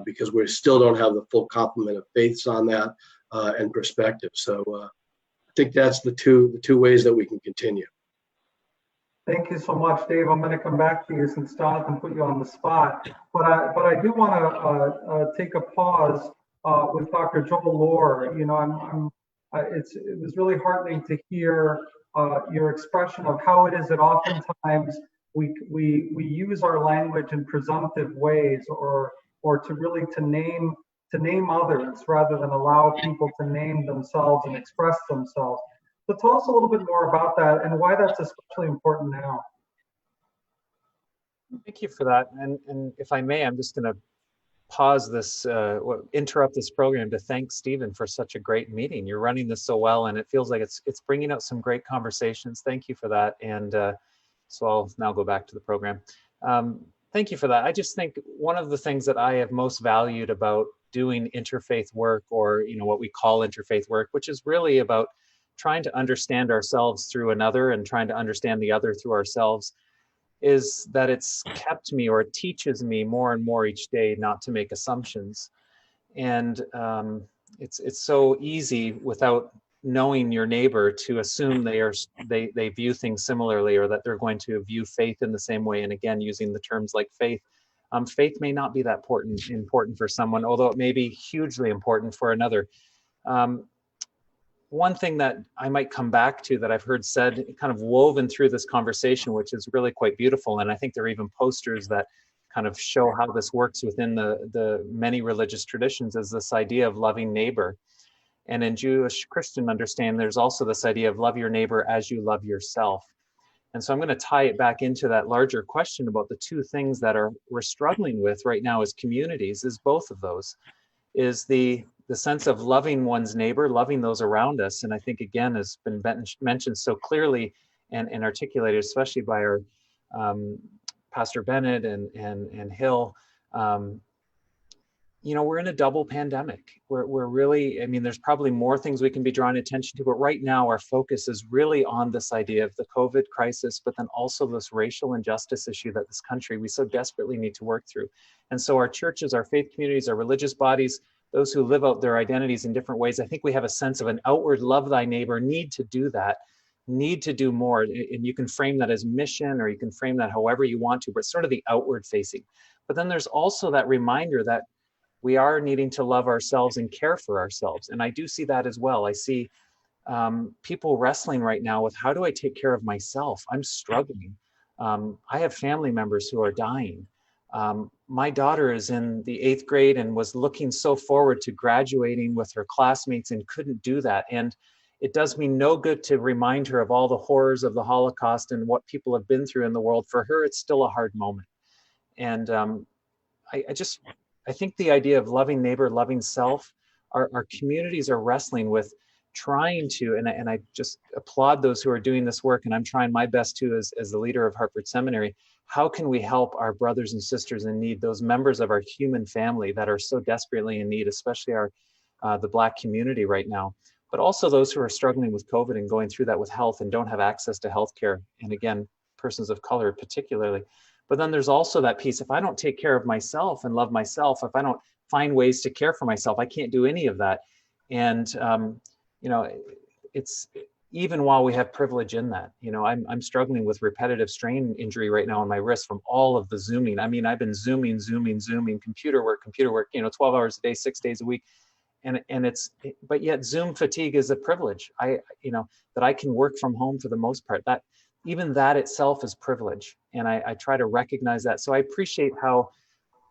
because we still don't have the full complement of faiths on that and perspective. So I think that's the two ways that we can continue. Thank you so much, Dave. I'm going to come back to you since Jonathan put you on the spot. But I do want to take a pause with Dr. Joel Lohr. You know, it was really heartening to hear your expression of how it is that oftentimes we use our language in presumptive ways, or to really to name others rather than allow people to name themselves and express themselves. So tell us a little bit more about that and why that's especially important now. Thank you for that. And if I may, I'm just going to pause this, interrupt this program to thank Stephen for such a great meeting. You're running this so well, and it feels like it's bringing out some great conversations. Thank you for that. And so I'll now go back to the program. Thank you for that. I just think one of the things that I have most valued about doing interfaith work, or what we call interfaith work, which is really about trying to understand ourselves through another and trying to understand the other through ourselves, is that it's kept me, or it teaches me more and more each day not to make assumptions. And it's so easy without knowing your neighbor to assume they view things similarly, or that they're going to view faith in the same way. And again, using the terms like faith, faith may not be that important for someone, although it may be hugely important for another. One thing that I might come back to that I've heard said, kind of woven through this conversation, which is really quite beautiful, and I think there are even posters that kind of show how this works within the many religious traditions, is this idea of loving neighbor. And in Jewish Christian understanding, there's also this idea of love your neighbor as you love yourself. And so I'm going to tie it back into that larger question about the two things that we're struggling with right now as communities, is both of those, is the sense of loving one's neighbor, loving those around us. And I think, again, has been mentioned so clearly and articulated, especially by our Pastor Bennett and Hill. We're in a double pandemic. We're really, there's probably more things we can be drawing attention to, but right now our focus is really on this idea of the COVID crisis, but then also this racial injustice issue that this country, we so desperately need to work through. And so our churches, our faith communities, our religious bodies, those who live out their identities in different ways, I think we have a sense of an outward love thy neighbor, need to do that, need to do more. And you can frame that as mission, or you can frame that however you want to, but sort of the outward facing. But then there's also that reminder that we are needing to love ourselves and care for ourselves. And I do see that as well. I see people wrestling right now with, how do I take care of myself? I'm struggling. I have family members who are dying. My daughter is in the 8th grade and was looking so forward to graduating with her classmates and couldn't do that. And it does me no good to remind her of all the horrors of the Holocaust and what people have been through in the world. For her, it's still a hard moment. And I think the idea of loving neighbor, loving self, our communities are wrestling with trying to, and I just applaud those who are doing this work, and I'm trying my best to as the leader of Hartford Seminary. How can we help our brothers and sisters in need, those members of our human family that are so desperately in need, especially the Black community right now, but also those who are struggling with COVID and going through that with health and don't have access to healthcare, and again, persons of color particularly. But then there's also that piece, if I don't take care of myself and love myself, if I don't find ways to care for myself, I can't do any of that. And, it's even while we have privilege in that, I'm struggling with repetitive strain injury right now on my wrist from all of the Zooming. I've been Zooming, computer work, 12 hours a day, 6 days a week. but yet Zoom fatigue is a privilege. That I can work from home for the most part. That even that itself is privilege, and I try to recognize that. So I appreciate how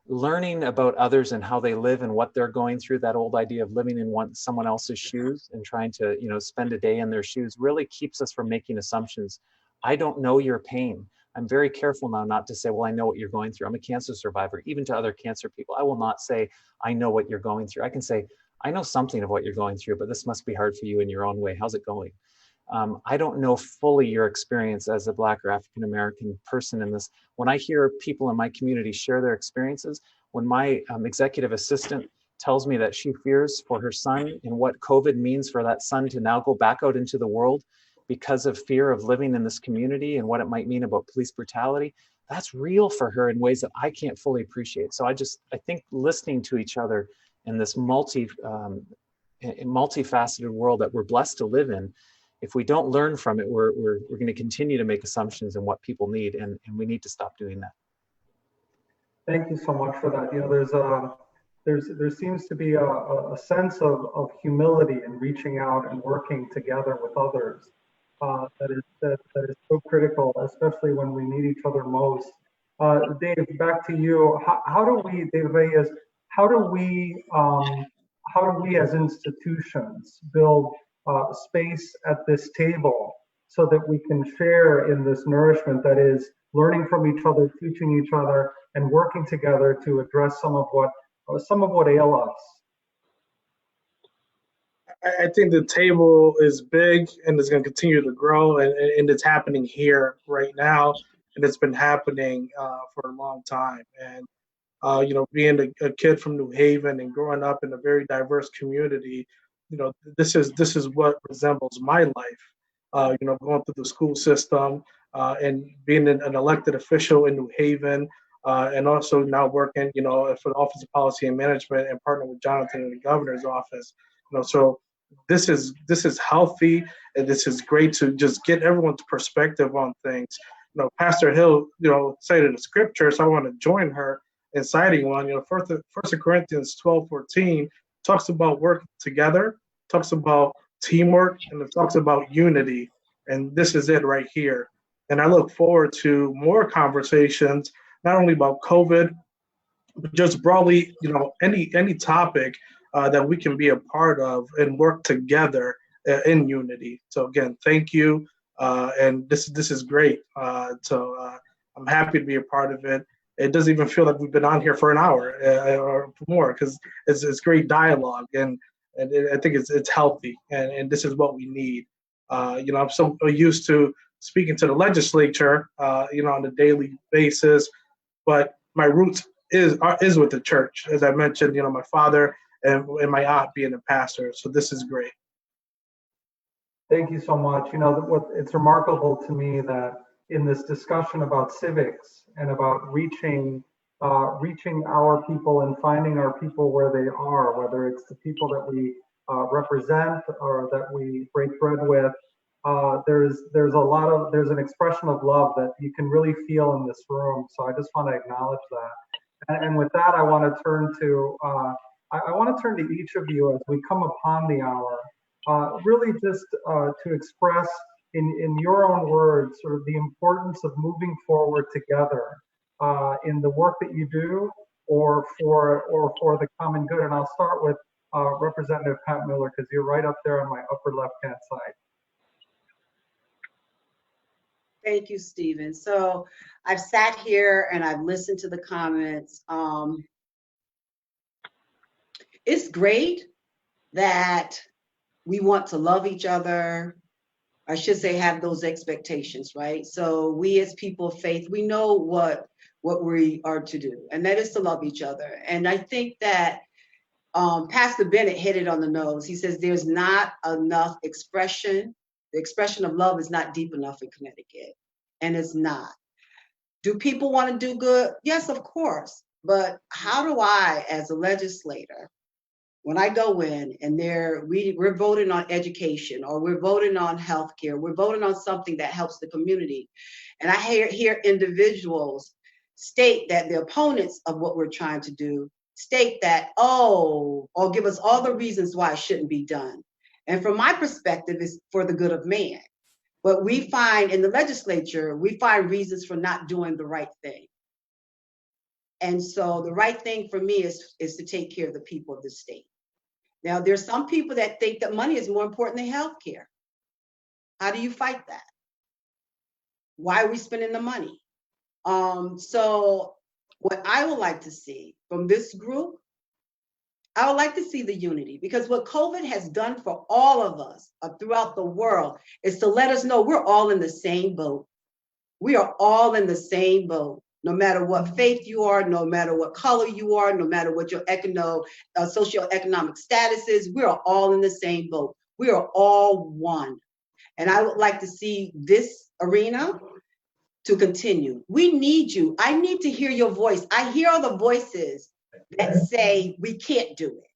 learning about others and how they live and what they're going through, that old idea of living in someone else's shoes and trying to, spend a day in their shoes really keeps us from making assumptions. I don't know your pain. I'm very careful now not to say, well, I know what you're going through. I'm a cancer survivor. Even to other cancer people, I will not say, I know what you're going through. I can say, I know something of what you're going through, but this must be hard for you in your own way. How's it going? I don't know fully your experience as a Black or African-American person in this. When I hear people in my community share their experiences, when my executive assistant tells me that she fears for her son and what COVID means for that son to now go back out into the world because of fear of living in this community and what it might mean about police brutality, that's real for her in ways that I can't fully appreciate. So I think listening to each other in this multifaceted world that we're blessed to live in, if we don't learn from it, we're going to continue to make assumptions in what people need, and we need to stop doing that. Thank you so much for that. There seems to be a sense of humility in reaching out and working together with others that is so critical, especially when we need each other most. Dave, back to you. How do we as institutions build space at this table so that we can share in this nourishment that is learning from each other, teaching each other, and working together to address some of what ail us? I think the table is big and it's going to continue to grow, and it's happening here right now, and it's been happening for a long time. And being a kid from New Haven and growing up in a very diverse community, this is what resembles my life. Going through the school system and being an elected official in New Haven, and also now working, for the Office of Policy and Management and partnering with Jonathan in the governor's office. So this is healthy, and this is great to just get everyone's perspective on things. Pastor Hill, cited a scripture, so I want to join her in citing one. First Corinthians 12:14 talks about working together, talks about teamwork, and it talks about unity. And this is it right here. And I look forward to more conversations, not only about COVID, but just broadly, any topic that we can be a part of and work together in unity. So again, thank you. And this is great. So I'm happy to be a part of it. It doesn't even feel like we've been on here for an hour or more, because it's great dialogue, and I think it's healthy, and this is what we need. I'm so used to speaking to the legislature, on a daily basis, but my roots is with the church. As I mentioned, my father and my aunt being a pastor. So this is great. Thank you so much. It's remarkable to me that in this discussion about civics and about reaching our people and finding our people where they are, whether it's the people that we represent or that we break bread with, there's an expression of love that you can really feel in this room. So I just want to acknowledge that. And with that, I want to turn to each of you as we come upon the hour, really just to express in your own words sort of the importance of moving forward together in the work that you do or for the common good. And I'll start with Representative Pat Miller, because you're right up there on my upper left-hand side. Thank you, Stephen. So I've sat here and I've listened to the comments. It's great that we want to love each other. I should say have those expectations, right? So we as people of faith, we know what we are to do, and that is to love each other. And I think that Pastor Bennett hit it on the nose. He says there's not enough expression. The expression of love is not deep enough in Connecticut, and it's not. Do people want to do good? Yes, of course. But how do I, as a legislator, when I go in and we're voting on education, or we're voting on healthcare, we're voting on something that helps the community, and I hear individuals state that the opponents of what we're trying to do state that, oh, or give us all the reasons why it shouldn't be done. And from my perspective, it's for the good of man. But we find in the legislature, we find reasons for not doing the right thing. And so the right thing for me is to take care of the people of the state. Now, there's some people that think that money is more important than health care. How do you fight that? Why are we spending the money? So what I would like to see from this group, I would like to see the unity, because what COVID has done for all of us throughout the world is to let us know we're all in the same boat. We are all in the same boat, no matter what faith you are, no matter what color you are, no matter what your socioeconomic status is, we are all in the same boat. We are all one. And I would like to see this arena to continue. We need you. I need to hear your voice. I hear all the voices that say we can't do it.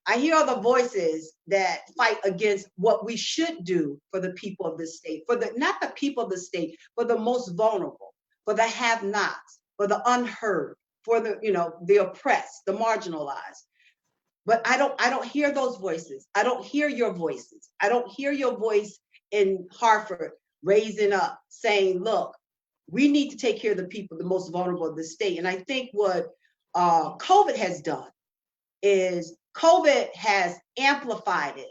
I hear all the voices that fight against what we should do for the people of this state, not the people of the state, for the most vulnerable, for the have-nots, for the unheard, for the oppressed, the marginalized. But I don't hear those voices. I don't hear your voices. I don't hear your voice in Hartford raising up, saying, look, we need to take care of the people, the most vulnerable of the state. And I think what COVID has done is COVID has amplified it.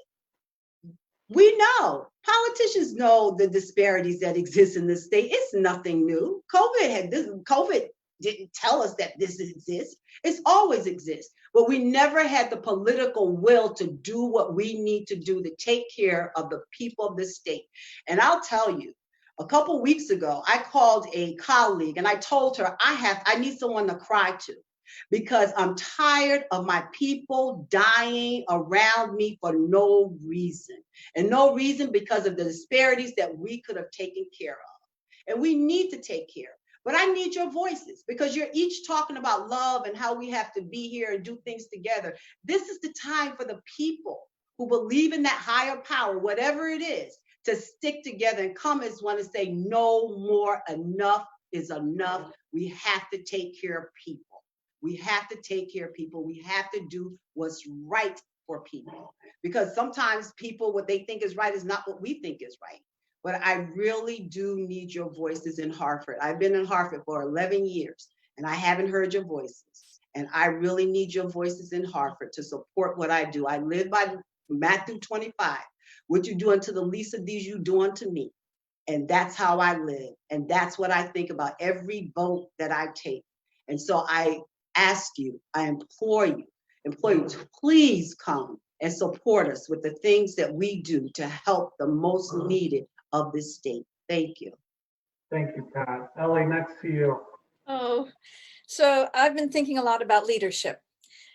We know, politicians know the disparities that exist in this state. It's nothing new. COVID didn't tell us that this exists. It's always exists. But we never had the political will to do what we need to do to take care of the people of this state. And I'll tell you, a couple weeks ago, I called a colleague and I told her I need someone to cry to, because I'm tired of my people dying around me for no reason. And no reason because of the disparities that we could have taken care of. And we need to take care. But I need your voices, because you're each talking about love and how we have to be here and do things together. This is the time for the people who believe in that higher power, whatever it is, to stick together and come as one and say, no more, enough is enough. We have to take care of people. We have to take care of people. We have to do what's right for people, because sometimes people, what they think is right is not what we think is right. But I really do need your voices in Hartford. I've been in Hartford for 11 years and I haven't heard your voices. And I really need your voices in Hartford to support what I do. I live by Matthew 25. What you do unto the least of these, you do unto me. And that's how I live. And that's what I think about every vote that I take. And so I ask you, I implore you to please come and support us with the things that we do to help the most needed of this state. Thank you. Thank you, Pat. Ellie, next to you. Oh, so I've been thinking a lot about leadership,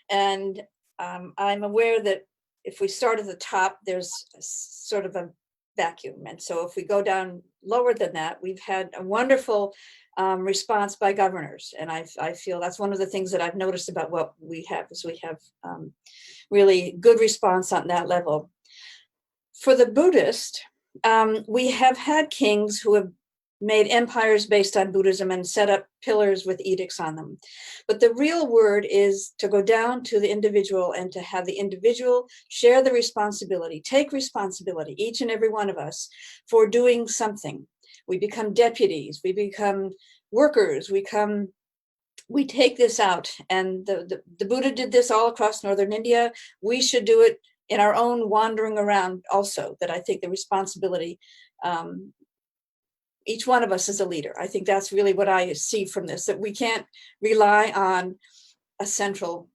and I'm aware that if we start at the top, there's sort of a vacuum. And so if we go down lower than that, we've had a wonderful response by governors. And I feel that's one of the things that I've noticed about what we have, is we have really good response on that level. For the Buddhist, we have had kings who have made empires based on Buddhism and set up pillars with edicts on them. But the real word is to go down to the individual and to have the individual share the responsibility, take responsibility, each and every one of us, for doing something. We become deputies, we become workers, we take this out. And the Buddha did this all across Northern India. We should do it in our own wandering around also, that I think the responsibility, each one of us is a leader. I think that's really what I see from this, that we can't rely on a central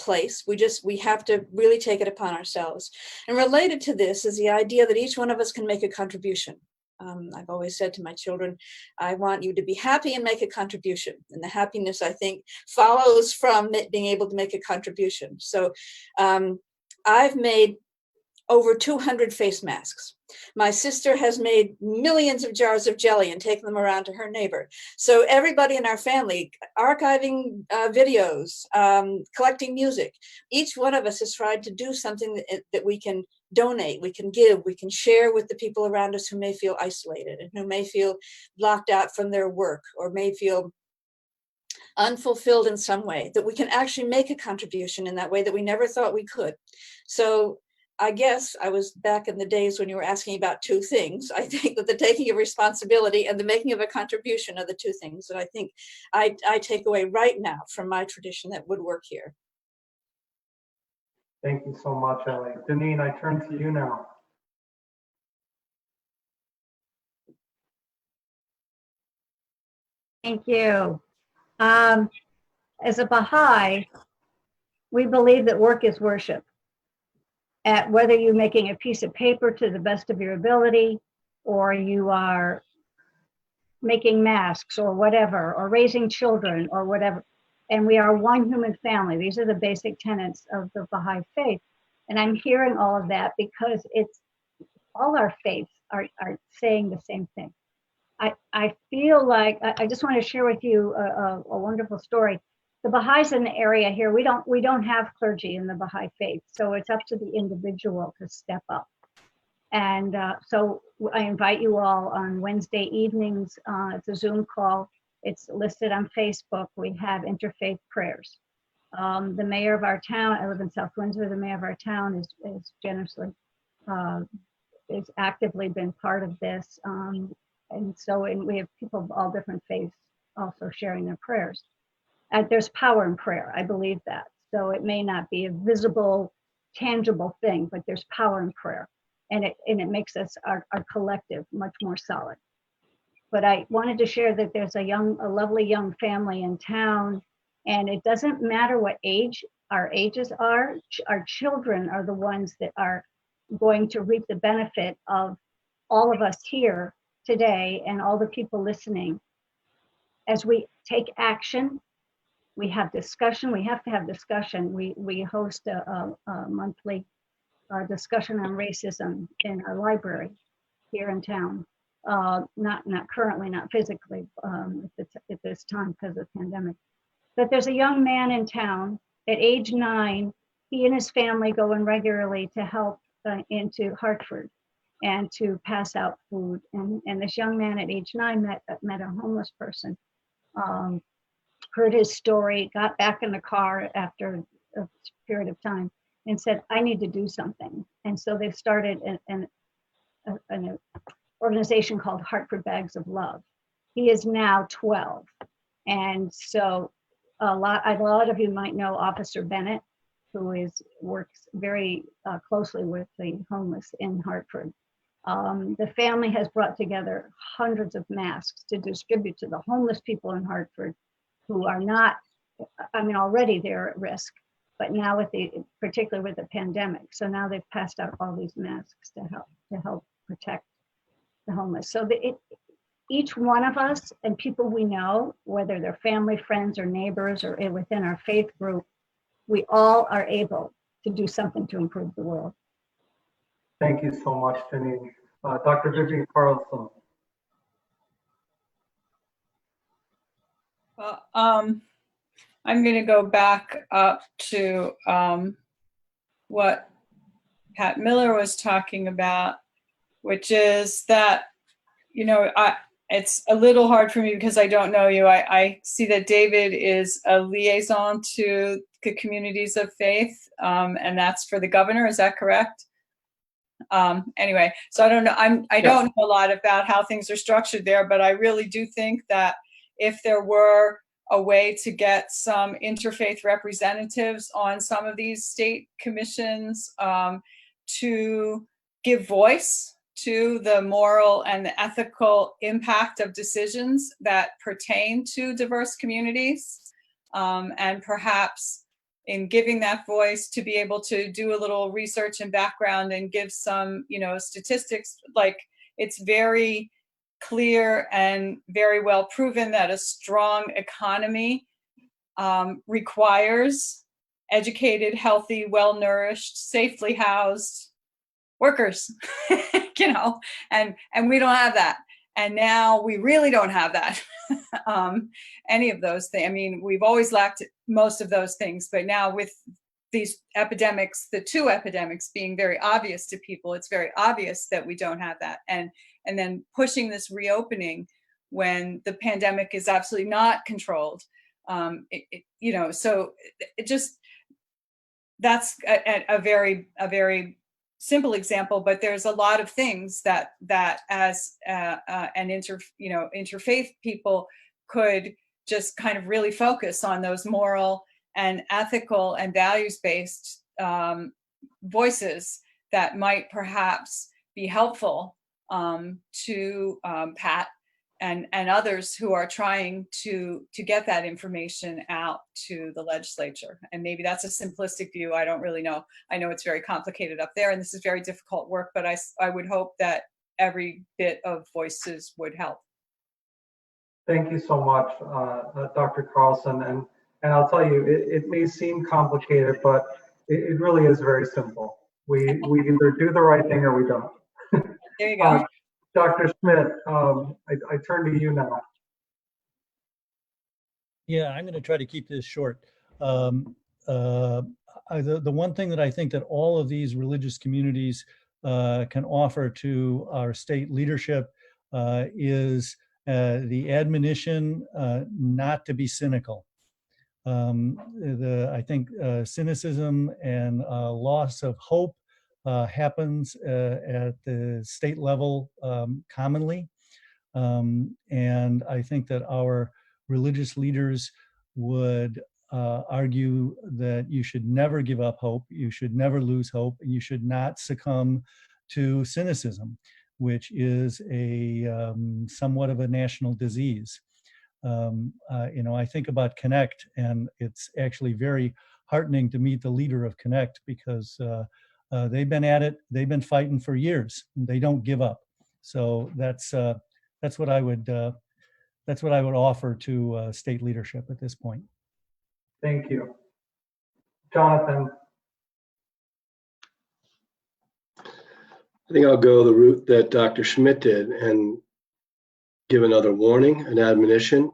place. We have to really take it upon ourselves. And related to this is the idea that each one of us can make a contribution. I've always said to my children, I want you to be happy and make a contribution. And the happiness, I think, follows from being able to make a contribution. So I've made over 200 face masks. My sister has made millions of jars of jelly and taken them around to her neighbor. So everybody in our family, archiving videos, collecting music, each one of us has tried to do something that we can donate, we can give, we can share with the people around us who may feel isolated and who may feel blocked out from their work, or may feel unfulfilled in some way, that we can actually make a contribution in that way that we never thought we could. So I guess I was back in the days when you were asking about two things. I think that the taking of responsibility and the making of a contribution are the two things that I think I take away right now from my tradition that would work here. Thank you so much, Ellie. Deneen, I turn to you now. Thank you. As a Baha'i, we believe that work is worship. At whether you're making a piece of paper to the best of your ability, or you are making masks or whatever, or raising children or whatever. And we are one human family. These are the basic tenets of the Baha'i faith. And I'm hearing all of that because it's all our faiths are saying the same thing. I feel like I just want to share with you a wonderful story. The Baha'is in the area here, we don't have clergy in the Baha'i faith, so it's up to the individual to step up. And so I invite you all on Wednesday evenings. It's a Zoom call. It's listed on Facebook. We have interfaith prayers. The mayor of our town, I live in South Windsor, the mayor of our town is generously, is actively been part of this. And we have people of all different faiths also sharing their prayers. There's power in prayer, I believe that. So it may not be a visible, tangible thing, but there's power in prayer. And it makes us, our collective, much more solid. But I wanted to share that there's a lovely young family in town, and it doesn't matter what age our ages are, our children are the ones that are going to reap the benefit of all of us here today and all the people listening. As we take action, we have discussion, we have to have discussion. We host a monthly discussion on racism in our library here in town. Not currently, not physically at this time because of the pandemic. But there's a young man in town at age 9. He and his family go in regularly to help into Hartford and to pass out food. And this young man at age 9 met a homeless person, heard his story, got back in the car after a period of time and said, I need to do something. And so they started an organization called Hartford Bags of Love. He is now 12. And so a lot of you might know Officer Bennett, who works very closely with the homeless in Hartford. The family has brought together hundreds of masks to distribute to the homeless people in Hartford who are not, already they're at risk, but now particularly with the pandemic. So now they've passed out all these masks to help protect the homeless. So each one of us and people we know, whether they're family, friends, or neighbors, or within our faith group, we all are able to do something to improve the world. Thank you so much, Deneen. Dr. Vivian Carlson. Well, I'm going to go back up to what Pat Miller was talking about, which is that, it's a little hard for me because I don't know you. I see that David is a liaison to the communities of faith, and that's for the governor. Is that correct? Anyway, so I don't know. I don't know a lot about how things are structured there, but I really do think that if there were a way to get some interfaith representatives on some of these state commissions to give voice to the moral and the ethical impact of decisions that pertain to diverse communities, and perhaps in giving that voice to be able to do a little research and background and give some, statistics. Like, it's very clear and very well proven that a strong economy requires educated, healthy, well-nourished, safely housed workers, and we don't have that. And now we really don't have that. Any of those things. We've always lacked most of those things, but now with these epidemics, the two epidemics being very obvious to people, it's very obvious that we don't have that. And then pushing this reopening when the pandemic is absolutely not controlled So it just, that's a very simple example, but there's a lot of things that as an interfaith people could just kind of really focus on those moral and ethical and values-based voices that might perhaps be helpful to Pat and others who are trying to get that information out to the legislature. And maybe that's a simplistic view. I don't really know. I know it's very complicated up there and this is very difficult work, but I would hope that every bit of voices would help. Thank you so much, Dr. Carlson. And I'll tell you, it may seem complicated, but it really is very simple. We either do the right thing or we don't. There you go. Dr. Schmidt, I turn to you now. Yeah, I'm going to try to keep this short. The one thing that I think that all of these religious communities can offer to our state leadership is the admonition not to be cynical. I think cynicism and loss of hope happens at the state level commonly. And I think that our religious leaders would argue that you should never give up hope, you should never lose hope, and you should not succumb to cynicism, which is a somewhat of a national disease. I think about Connect, and it's actually very heartening to meet the leader of Connect because they've been at it, they've been fighting for years, and they don't give up. So that's what I would offer to state leadership at this point. Thank you, Jonathan. I think I'll go the route that Dr. Schmidt did and give another warning, an admonition.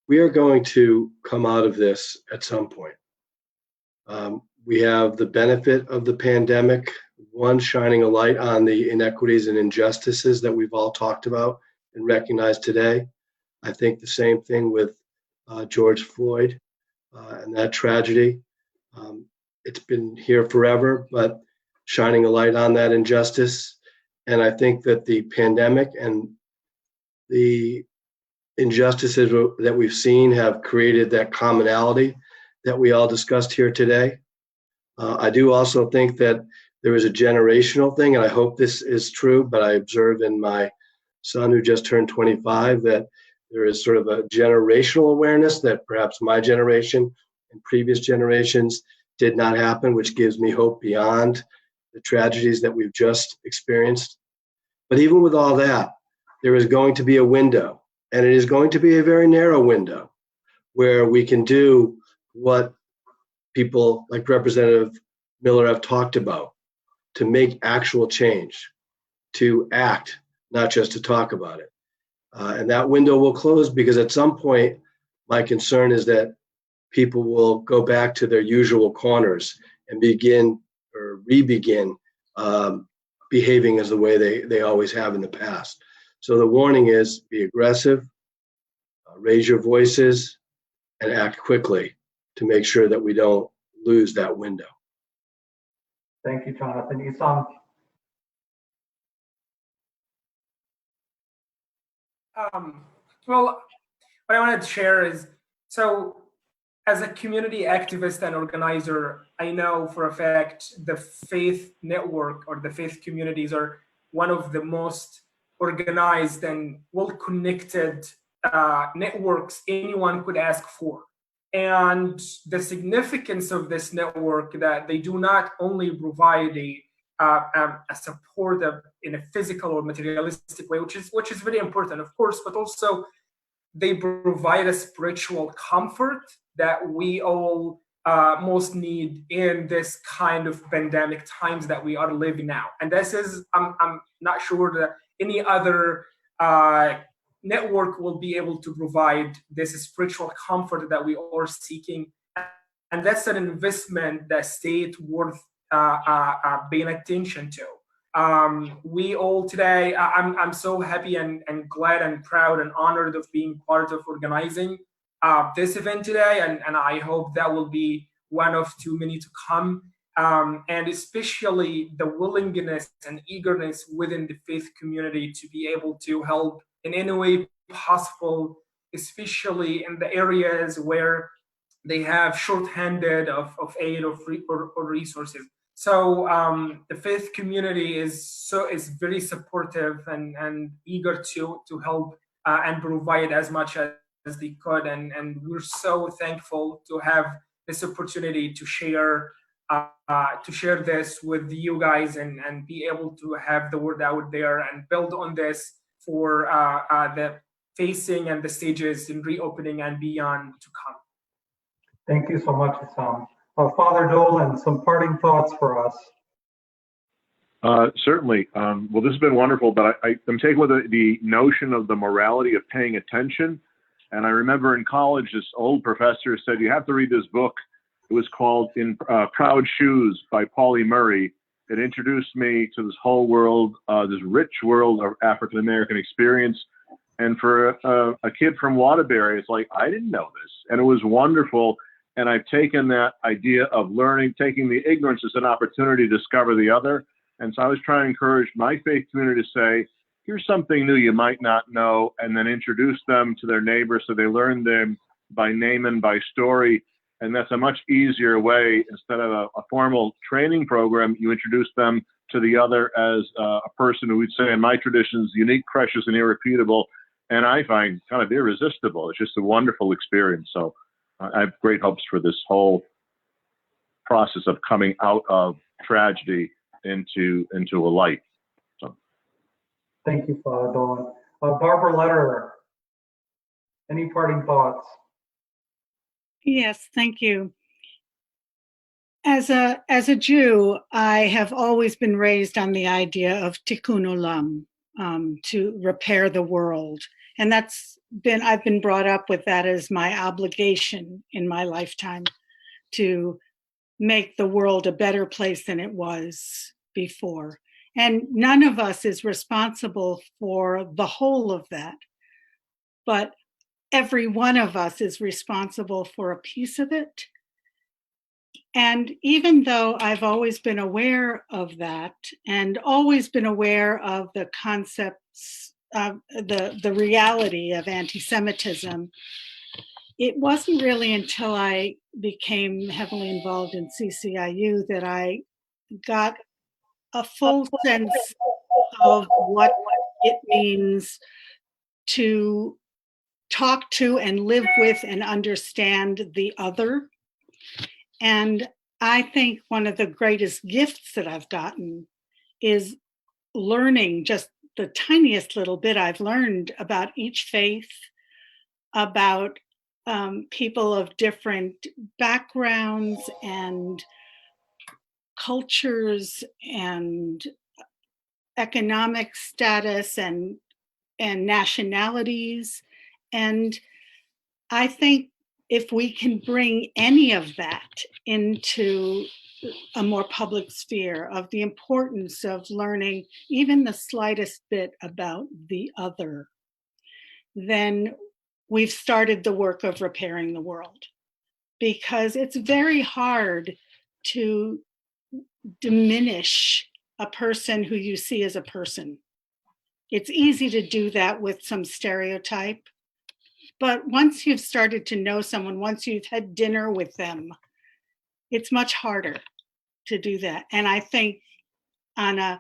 We are going to come out of this at some point. We have the benefit of the pandemic, one shining a light on the inequities and injustices that we've all talked about and recognized today. I think the same thing with George Floyd and that tragedy. It's been here forever, but shining a light on that injustice. And I think that the pandemic and the injustices that we've seen have created that commonality that we all discussed here today. I do also think that there is a generational thing, and I hope this is true, but I observe in my son who just turned 25 that there is sort of a generational awareness that perhaps my generation and previous generations did not happen, which gives me hope beyond the tragedies that we've just experienced. But even with all that, there is going to be a window, and it is going to be a very narrow window where we can do what people like Representative Miller have talked about, to make actual change, to act, not just to talk about it. And that window will close because at some point, my concern is that people will go back to their usual corners and begin or re-begin behaving as the way they always have in the past. So the warning is be aggressive, raise your voices, and act quickly to make sure that we don't lose that window. Thank you, Jonathan. Isam. Well, what I wanted to share is, so as a community activist and organizer, I know for a fact the faith network or the faith communities are one of the most organized and well-connected networks anyone could ask for. And the significance of this network that they do not only provide a support in a physical or materialistic way, which is very important, of course, but also they provide a spiritual comfort that we all most need in this kind of pandemic times that we are living now. And this is, I'm not sure that any other network will be able to provide this spiritual comfort that we are seeking. And that's an investment that state worth paying attention to. We all today, I'm so happy and glad and proud and honored of being part of organizing this event today, and I hope that will be one of too many to come. And especially the willingness and eagerness within the faith community to be able to help in any way possible, especially in the areas where they have short-handed of aid or resources. So the faith community is very supportive and eager to help and provide as much as they could, and we're so thankful to have this opportunity to share this with you guys and be able to have the word out there and build on this for the facing and the stages in reopening and beyond to come. Thank you so much, Issam. Father Dolan, some parting thoughts for us. Certainly. Well, this has been wonderful, but I'm taking with the notion of the morality of paying attention. And I remember in college, this old professor said, you have to read this book. It was called In Proud Shoes by Pauli Murray. It introduced me to this whole world, this rich world of African-American experience. And for a kid from Waterbury, it's like, I didn't know this. And it was wonderful. And I've taken that idea of learning, taking the ignorance as an opportunity to discover the other. And so I was trying to encourage my faith community to say, here's something new you might not know, and then introduce them to their neighbors so they learn them by name and by story. And that's a much easier way. Instead of a formal training program, you introduce them to the other as a person who we'd say in my traditions, unique, precious, and irrepeatable. And I find kind of irresistible. It's just a wonderful experience. So I have great hopes for this whole process of coming out of tragedy into a light. So. Thank you, Father Dolan. Barbara Lederer, any parting thoughts? Yes, thank you. As a Jew, I have always been raised on the idea of tikkun olam, to repair the world. And I've been brought up with that as my obligation in my lifetime, to make the world a better place than it was before. And none of us is responsible for the whole of that, but every one of us is responsible for a piece of it. And even though I've always been aware of that and always been aware of the concepts, the reality of anti-Semitism, it wasn't really until I became heavily involved in CCIU that I got a full sense of what it means to talk to and live with and understand the other. And I think one of the greatest gifts that I've gotten is learning just the tiniest little bit I've learned about each faith, about people of different backgrounds and cultures and economic status and nationalities. And I think if we can bring any of that into a more public sphere, of the importance of learning even the slightest bit about the other, then we've started the work of repairing the world. Because it's very hard to diminish a person who you see as a person. It's easy to do that with some stereotype. But once you've started to know someone, once you've had dinner with them, it's much harder to do that. And I think on an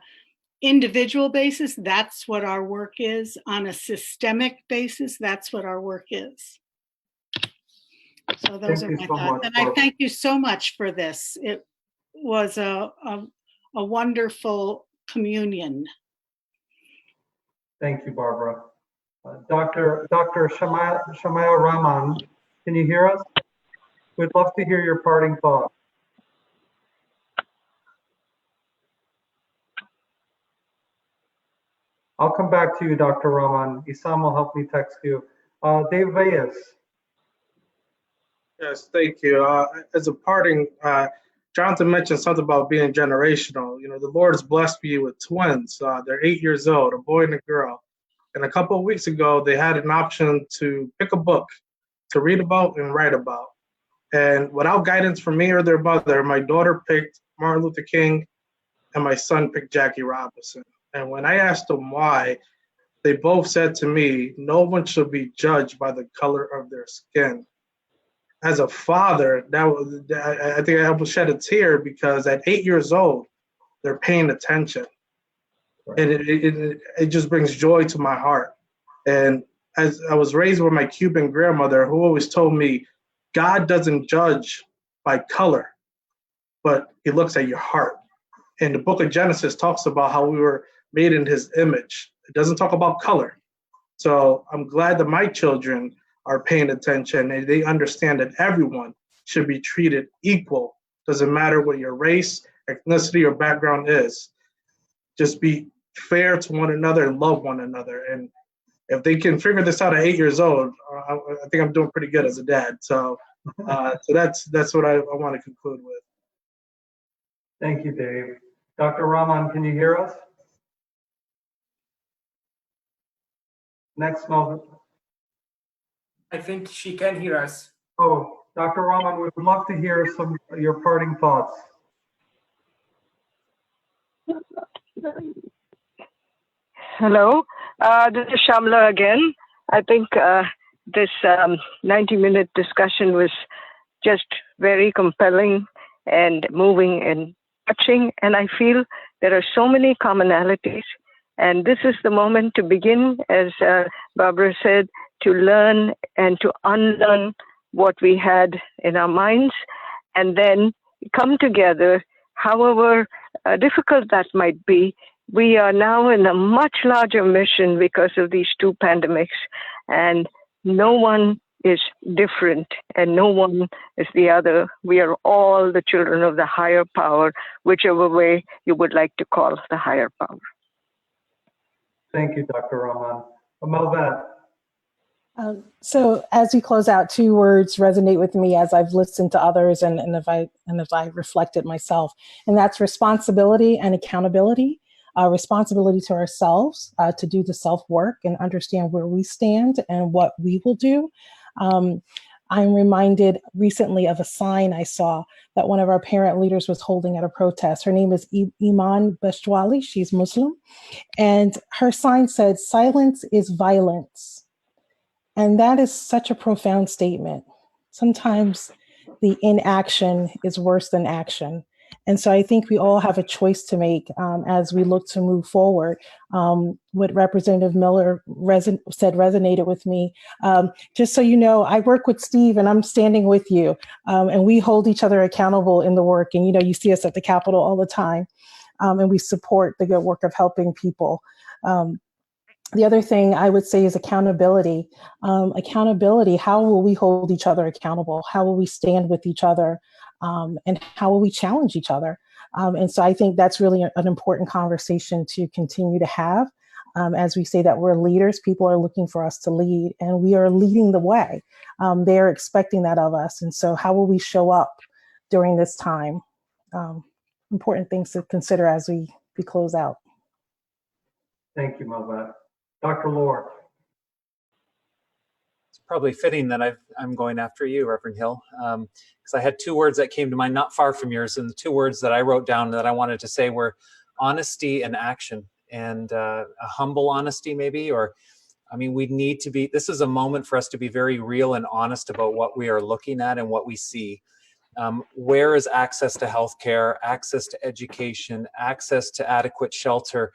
individual basis, that's what our work is. On a systemic basis, that's what our work is. So those are my thoughts. And I thank you so much for this. It was a wonderful communion. Thank you, Barbara. Dr. Shamaya Rahman, can you hear us? We'd love to hear your parting thoughts. I'll come back to you, Dr. Rahman. Issam will help me text you. Dave Reyes. Yes, thank you. As a parting, Jonathan mentioned something about being generational. You know, the Lord has blessed me with twins. They're 8 years old, a boy and a girl. And a couple of weeks ago, they had an option to pick a book to read about and write about. And without guidance from me or their mother, my daughter picked Martin Luther King and my son picked Jackie Robinson. And when I asked them why, they both said to me, no one should be judged by the color of their skin. As a father, I think I almost shed a tear because at 8 years old, they're paying attention. And it just brings joy to my heart. And as I was raised with my Cuban grandmother, who always told me, God doesn't judge by color, but he looks at your heart. And the book of Genesis talks about how we were made in his image. It doesn't talk about color. So I'm glad that my children are paying attention and they understand that everyone should be treated equal. Doesn't matter what your race, ethnicity, or background is. Just be fair to one another and love one another. And if they can figure this out at 8 years old, I think I'm doing pretty good as a dad. So, so that's what I want to conclude with. Thank you, Dave. Dr. Rahman, can you hear us? Next, Melvin. I think she can hear us. Oh, Dr. Rahman, we would love to hear some of your parting thoughts. Hello, this is Shamla again. I think this 90-minute discussion was just very compelling and moving and touching. And I feel there are so many commonalities. And this is the moment to begin, as Barbara said, to learn and to unlearn what we had in our minds, and then come together, however difficult that might be. We are now in a much larger mission because of these two pandemics, and no one is different and no one is the other. We are all the children of the higher power, whichever way you would like to call the higher power. Thank you, Dr. Rahman. Melvin. So as we close out, two words resonate with me as I've listened to others and as I reflected myself, and that's responsibility and accountability. Responsibility to ourselves to do the self-work and understand where we stand and what we will do. I'm reminded recently of a sign I saw that one of our parent leaders was holding at a protest. Her name is Iman Beshtwali. She's Muslim. And her sign said, "Silence is violence." And that is such a profound statement. Sometimes the inaction is worse than action. And so I think we all have a choice to make as we look to move forward. What Representative Miller said resonated with me. Just so you know, I work with Steve and I'm standing with you, and we hold each other accountable in the work. And, you know, you see us at the Capitol all the time, and we support the good work of helping people. The other thing I would say is accountability. Accountability, how will we hold each other accountable? How will we stand with each other? And how will we challenge each other? And so I think that's really an important conversation to continue to have. As we say that we're leaders, people are looking for us to lead, and we are leading the way. They're expecting that of us. And so how will we show up during this time? Important things to consider as we close out. Thank you, Melvin. Dr. Lohr. It's probably fitting that I'm going after you, Reverend Hill, because I had two words that came to mind not far from yours, and the two words that I wrote down that I wanted to say were honesty and action, and a humble honesty maybe, or I mean, we need to be, this is a moment for us to be very real and honest about what we are looking at and what we see. Where is access to healthcare, access to education, access to adequate shelter,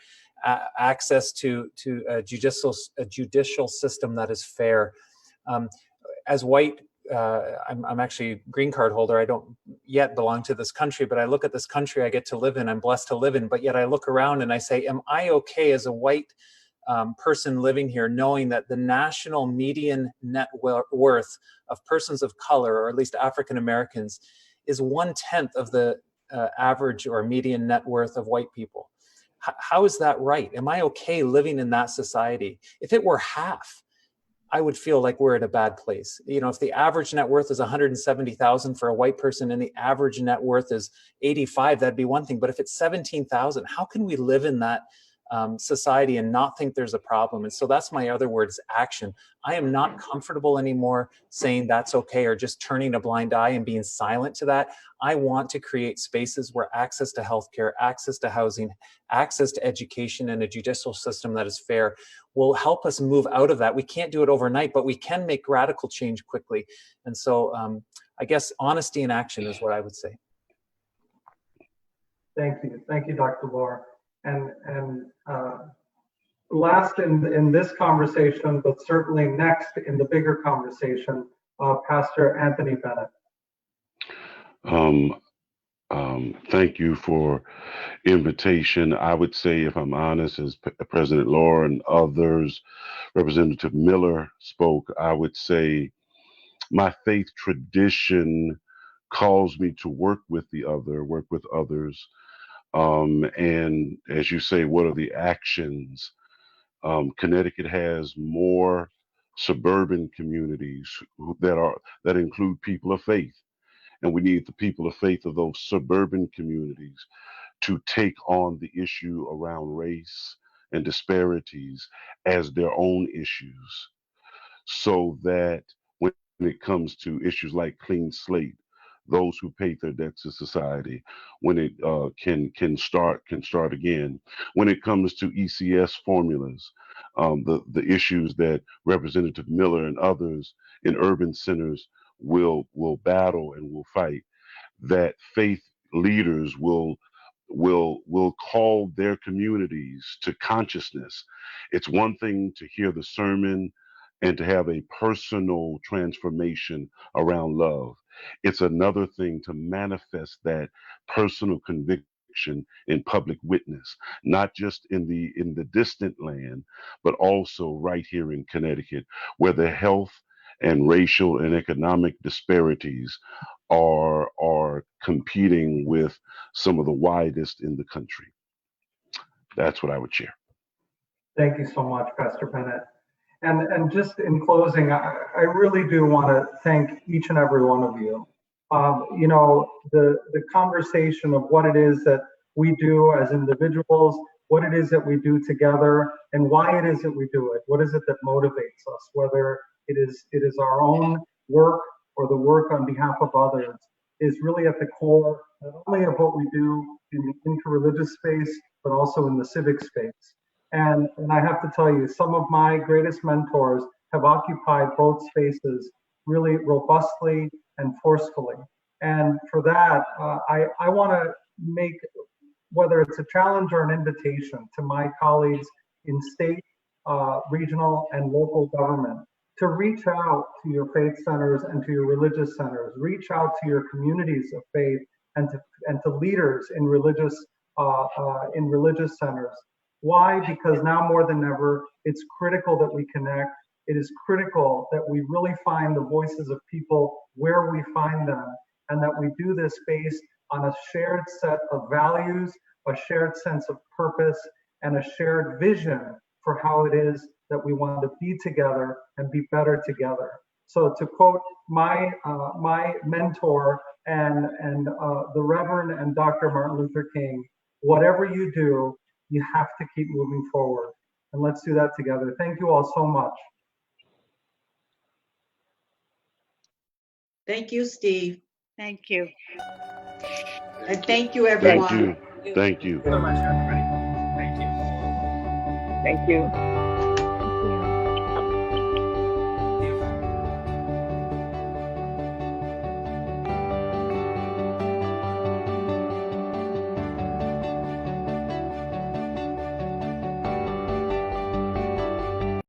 access to a judicial system that is fair? As white, I'm actually a green card holder. I don't yet belong to this country, but I look at this country I get to live in, I'm blessed to live in, but yet I look around and I say, am I okay as a white person living here knowing that the national median net worth of persons of color, or at least African Americans, is 1/10 of the average or median net worth of white people? How is that right? Am I okay living in that society? If it were half, I would feel like we're at a bad place. You know, if the average net worth is 170,000 for a white person and the average net worth is 85, that'd be one thing. But if it's 17,000, how can we live in that society and not think there's a problem? And so that's my other word, is action. I am not comfortable anymore saying that's okay or just turning a blind eye and being silent to that. I want to create spaces where access to healthcare, access to housing, access to education, and a judicial system that is fair will help us move out of that. We can't do it overnight, but we can make radical change quickly. And so I guess honesty and action is what I would say. Thank you, Dr. Lohr. And last in this conversation, but certainly next in the bigger conversation, Pastor Anthony Bennett. Thank you for invitation. I would say, if I'm honest, as President Lohr and others, Representative Miller spoke, I would say my faith tradition calls me to work with others. And as you say, what are the actions? Connecticut has more suburban communities that include people of faith. And we need the people of faith of those suburban communities to take on the issue around race and disparities as their own issues, so that when it comes to issues like clean slate, those who paid their debts to society, when it can start again. When it comes to ECS formulas, the issues that Representative Miller and others in urban centers will battle and will fight, that faith leaders will call their communities to consciousness. It's one thing to hear the sermon and to have a personal transformation around love. It's another thing to manifest that personal conviction in public witness, not just in the distant land, but also right here in Connecticut, where the health and racial and economic disparities are competing with some of the widest in the country. That's what I would share. Thank you so much, Pastor Bennett. And just in closing, I really do want to thank each and every one of you. You know, the conversation of what it is that we do as individuals, what it is that we do together, and why it is that we do it. What is it that motivates us, whether it is our own work or the work on behalf of others, is really at the core not only of what we do in the interreligious space, but also in the civic space. And I have to tell you, some of my greatest mentors have occupied both spaces really robustly and forcefully. And for that, I want to make, whether it's a challenge or an invitation to my colleagues in state, regional, and local government, to reach out to your faith centers and to your religious centers, reach out to your communities of faith and to leaders in religious centers. Why? Because now more than ever, it's critical that we connect. It is critical that we really find the voices of people where we find them, and that we do this based on a shared set of values, a shared sense of purpose, and a shared vision for how it is that we want to be together and be better together. So to quote my mentor and the Reverend and Dr. Martin Luther King, whatever you do, you have to keep moving forward. And let's do that together. Thank you all so much. Thank you, Steve. Thank you. And thank you, everyone. Thank you. Thank you so much, everybody. Thank you. Thank you.